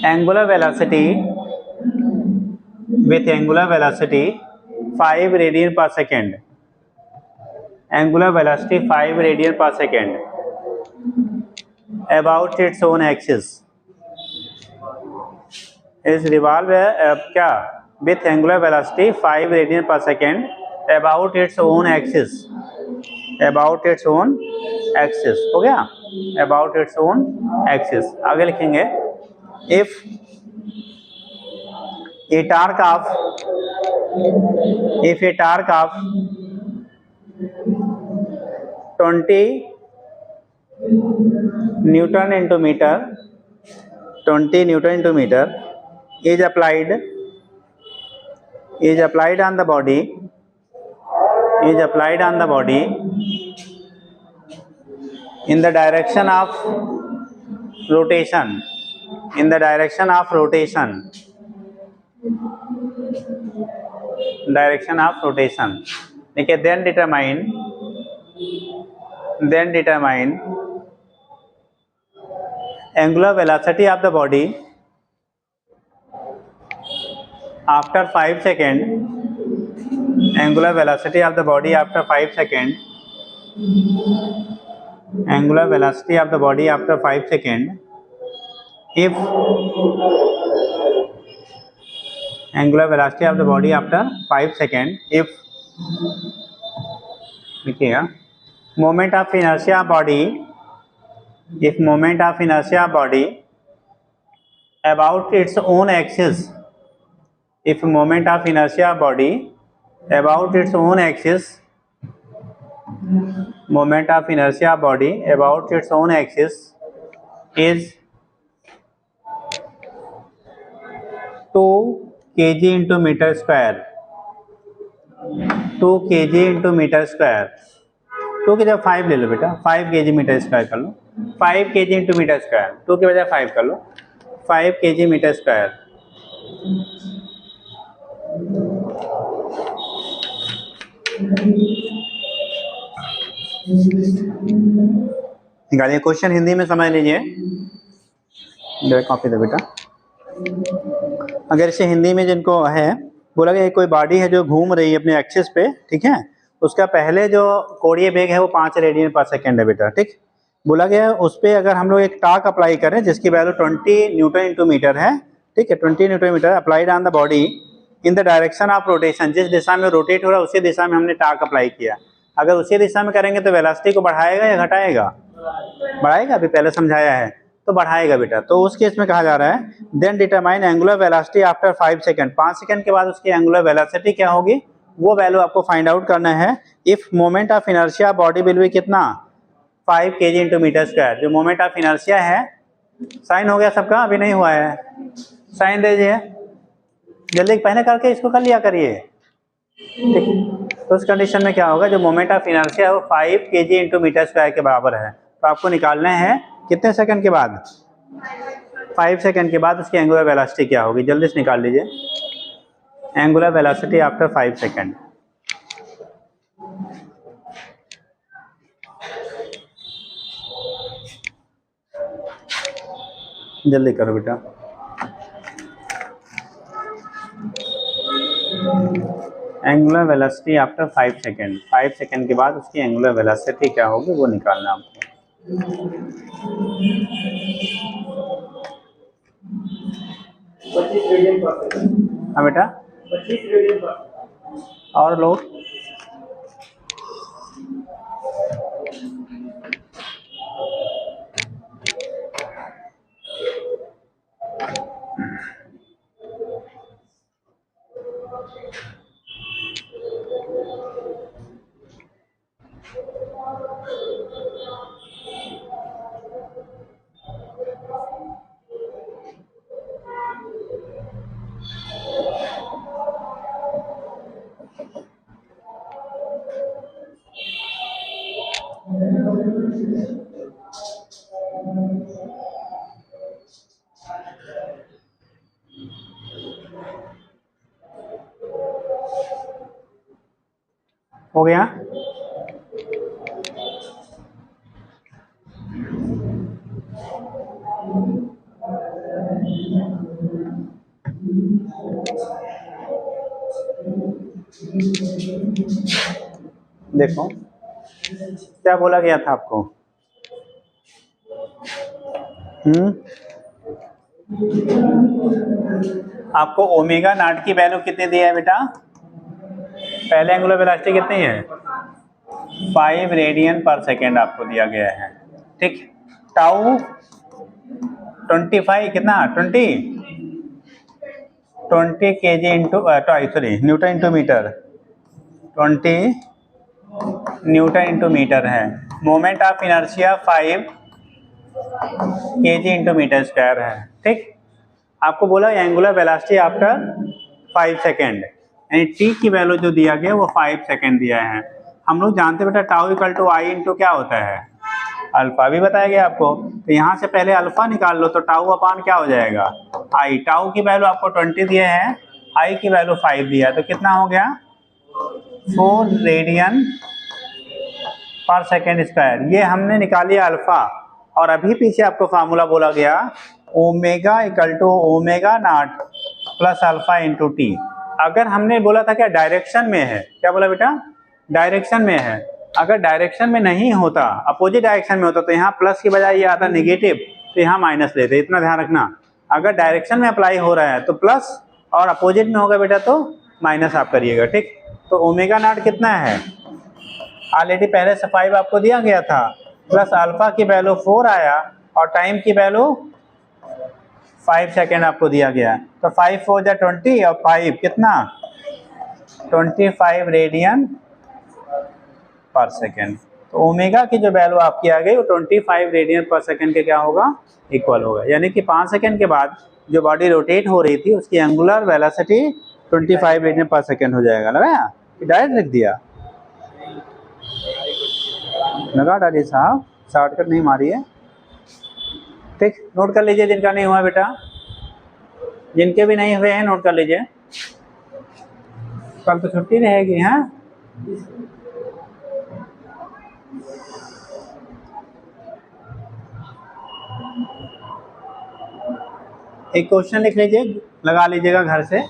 angular velocity 5 radian per second. Angular velocity 5 radian per second about its own axis. Is revolve क्या with angular velocity 5 radian per second about its own axis. About its own axis हो गया. About its own axis. आगे लिखेंगे if a torque of 20 Newton into meter is applied on the body in the direction of rotation. देखिए then determine angular velocity of the body after 5 seconds. Angular velocity of the body after 5 seconds. Angular velocity of the body after 5 seconds. If angular velocity of the body after 5 seconds, if देखिएगा moment of inertia body, if moment of inertia body about its own axis, if moment of inertia body about its own axis, moment of inertia body about its own axis is 2 kg into meter square. 2 kg into meter square. 2 की जगह 5 ले लो बेटा, 5 kg metre square कर लो. 5 kg into metre square, 2 की बजाय 5 कर लो. 5 kg metre square. निकालिए question Hindi में समझ लीजिए. कॉपी दो बेटा. अगर इसे हिंदी में जिनको है, बोला गया कोई बॉडी है जो घूम रही है अपने एक्सिस पे, ठीक है, उसका पहले जो कोणीय वेग है वो 5 रेडियन पर सेकेंड है बेटा. ठीक, बोला गया है उस पर अगर हम लोग एक टॉर्क अप्लाई करें जिसकी वैल्यू 20 न्यूटन इंटू मीटर है, ठीक है, 20 newton metre applied on the body in the direction of rotation. जिस दिशा में रोटेट हो रहा है उसी दिशा में हमने टॉर्क अप्लाई किया. अगर उसी दिशा में करेंगे तो वेलोसिटी को बढ़ाएगा या घटाएगा? बढ़ाएगा. अभी पहले समझाया है तो बढ़ाएगा बेटा. तो उस केस में कहा जा रहा है then determine angular velocity after 5 second. 5 second के बाद उसकी एंगुलर वेलोसिटी क्या होगी वो वैल्यू आपको फाइंड आउट करना है. If moment of inertia body will B कितना 5 kg इंटू मीटर स्क्वायर. जो मोमेंट ऑफ इनर्शिया है, साइन हो गया सबका? अभी नहीं हुआ है, साइन दीजिए जल्दी, पहले करके इसको कर लिया करिए. ठीक, तो उस कंडीशन में क्या होगा, जो मोमेंट ऑफ इनर्शिया है वो 5 kg इंटू मीटर स्क्वायर के बराबर है. तो आपको निकालना है कितने सेकंड के बाद? 5 सेकंड के बाद उसकी एंगुलर वेलोसिटी क्या होगी, जल्दी से निकाल लीजिए. Angular velocity after 5 second. जल्दी करो बेटा. Angular velocity after 5 second. 5 second के बाद उसकी एंगुलर वेलोसिटी क्या होगी वो निकालना आपको. हाँ बेटा, और लोग हो गया? देखो क्या बोला गया था आपको, आपको ओमेगा नॉट की वैल्यू कितनी दी है बेटा? पहले एंगुलर वेलोसिटी कितनी है? 5 रेडियन पर सेकेंड आपको दिया गया है, ठीक। टाउ 25 कितना 20 kg into sorry newton into metre, 20 newton into metre है। Moment of inertia 5 kg into metre square है, ठीक। आपको बोला एंगुलर वेलोसिटी आफ्टर 5 सेकेंड, यानी टी की वैल्यू जो दिया गया वो 5 सेकेंड दिया है। हम लोग जानते बेटा tau equal to I into क्या होता है, अल्फा भी बताया गया आपको। तो यहाँ से पहले अल्फा निकाल लो तो टाउ अपान क्या हो जाएगा आई। टाउ की वैल्यू आपको 20 दिए हैं, आई की वैल्यू 5 दिया है, तो कितना हो गया 4 रेडियन पर सेकेंड स्क्वायर। ये हमने निकाली अल्फा, और अभी पीछे आपको फार्मूला बोला गया omega equal to omega not plus alpha into t. अगर हमने बोला था क्या डायरेक्शन में है, क्या बोला बेटा डायरेक्शन में है, अगर डायरेक्शन में नहीं होता अपोजिट डायरेक्शन में होता तो यहाँ प्लस की बजाय ये आता नेगेटिव, तो यहाँ माइनस लेते, इतना ध्यान रखना। अगर डायरेक्शन में अप्लाई हो रहा है तो प्लस, और अपोजिट में होगा बेटा तो माइनस आप करिएगा, ठीक। तो ओमेगा नॉट कितना है, ऑलरेडी पहले से 5 आपको दिया गया था, प्लस अल्फा की वैल्यू 4 आया और टाइम की वैल्यू 5 सेकेंड आपको दिया गया। तो 5 4 जा 20 और 5 कितना 25 रेडियन पर सेकेंड। तो ओमेगा की जो वैल्यू आपकी आ गई वो 25 रेडियन पर सेकेंड के क्या होगा इक्वल होगा, यानी कि 5 सेकेंड के बाद जो बॉडी रोटेट हो रही थी उसकी एंगुलर वेलोसिटी 25 रेडियन पर सेकेंड हो जाएगा। लगाया डायरेक्ट लिख दिया, लगा डालिए साहब, शॉर्टकट नहीं मारिए, ठीक। नोट कर लीजिए जिनका नहीं हुआ बेटा, जिनके भी नहीं हुए हैं नोट कर लीजिए, कल तो छुट्टी रहेगी। हाँ एक क्वेश्चन लिख लीजिए, लगा लीजिएगा घर से,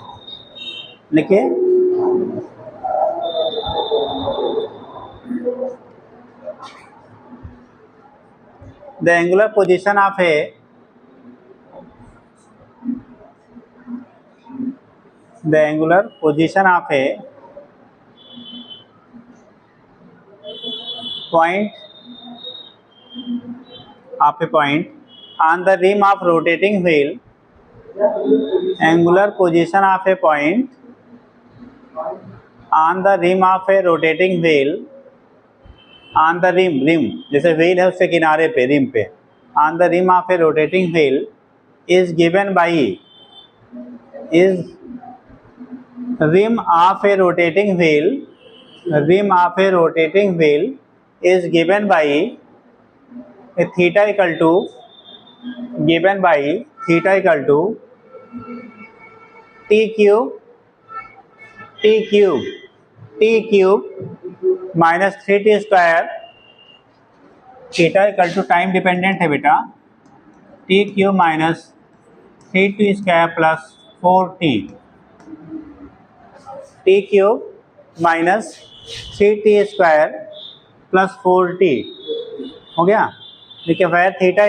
लिखिए the angular position of A point on the rim of rotating wheel, angular position of a point on the rim of a rotating wheel, on the rim जैसे व्हील है उसके किनारे पे रिम पे, on the rim of a rotating wheel is given by rim of a rotating wheel is given by theta equal to t cube minus 3t square, theta equal to time dependent है बेटा, t cube minus 3t square plus 4t, t cube minus 3t square plus 4t हो गया। देखिए where theta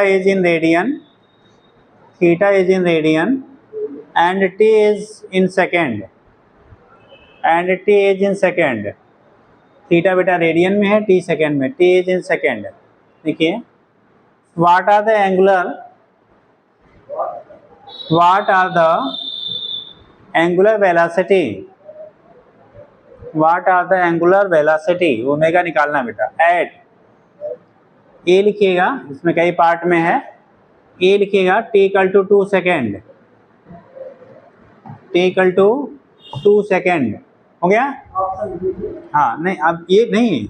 is in radian and t is in second, theta बेटा radian में है, t second में, t is in second। देखिए what are the angular velocity, omega निकालना बेटा, एट ए लिखिएगा, इसमें कई पार्ट में है, ए लिखिएगा t इक्वल टू 2 सेकेंड, हो गया। हाँ नहीं अब ये नहीं,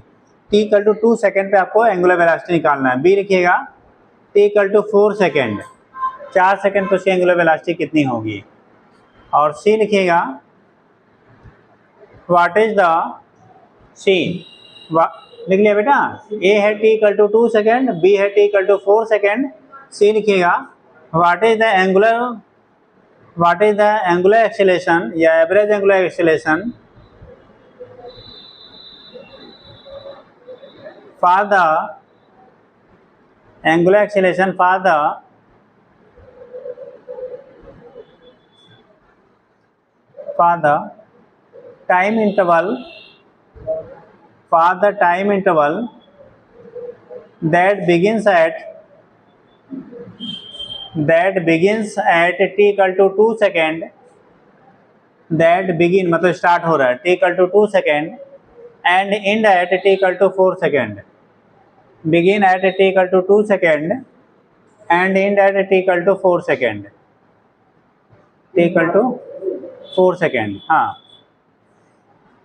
t इक्वल टू 2 सेकेंड पे आपको एंगुलर वेलोसिटी निकालना है। बी लिखिएगा t equal to 4 second, 4 second पे उसकी एंगुलर वेलोसिटी कितनी होगी। और सी लिखिएगा व्हाट इज द सी, लिख लिया बेटा, ए है t equal to 2 second, B है t equal to 4 second, C लिखिएगा what is the what is the angular acceleration या average angular acceleration for the angular acceleration for the time interval that begins at t equal to 2 second, that begin मतलब start हो रहा है t equal to 2 second and end at t equal to 4 second, begin at t equal to 2 second and end at t equal to 4 second, t equal to 4 second. हाँ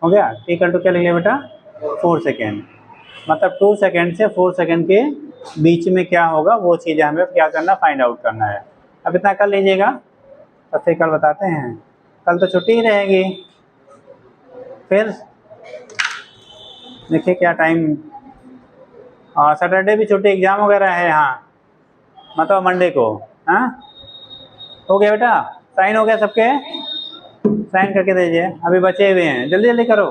हो गया, t equal to क्या लिख लिया बेटा 4 second, मतलब 2 second से 4 second के बीच में क्या होगा वो चीज़ें हमें क्या करना, फाइंड आउट करना है। अब इतना कर लीजिएगा, तो फिर कल बताते हैं। कल तो छुट्टी ही रहेगी, फिर देखिए क्या टाइम, और सैटरडे भी छुट्टी, एग्ज़ाम वगैरह है। हाँ मतलब मंडे को। हाँ हो गया बेटा, साइन हो गया सबके, साइन करके दीजिए, अभी बचे हुए हैं, जल्दी जल्दी करो।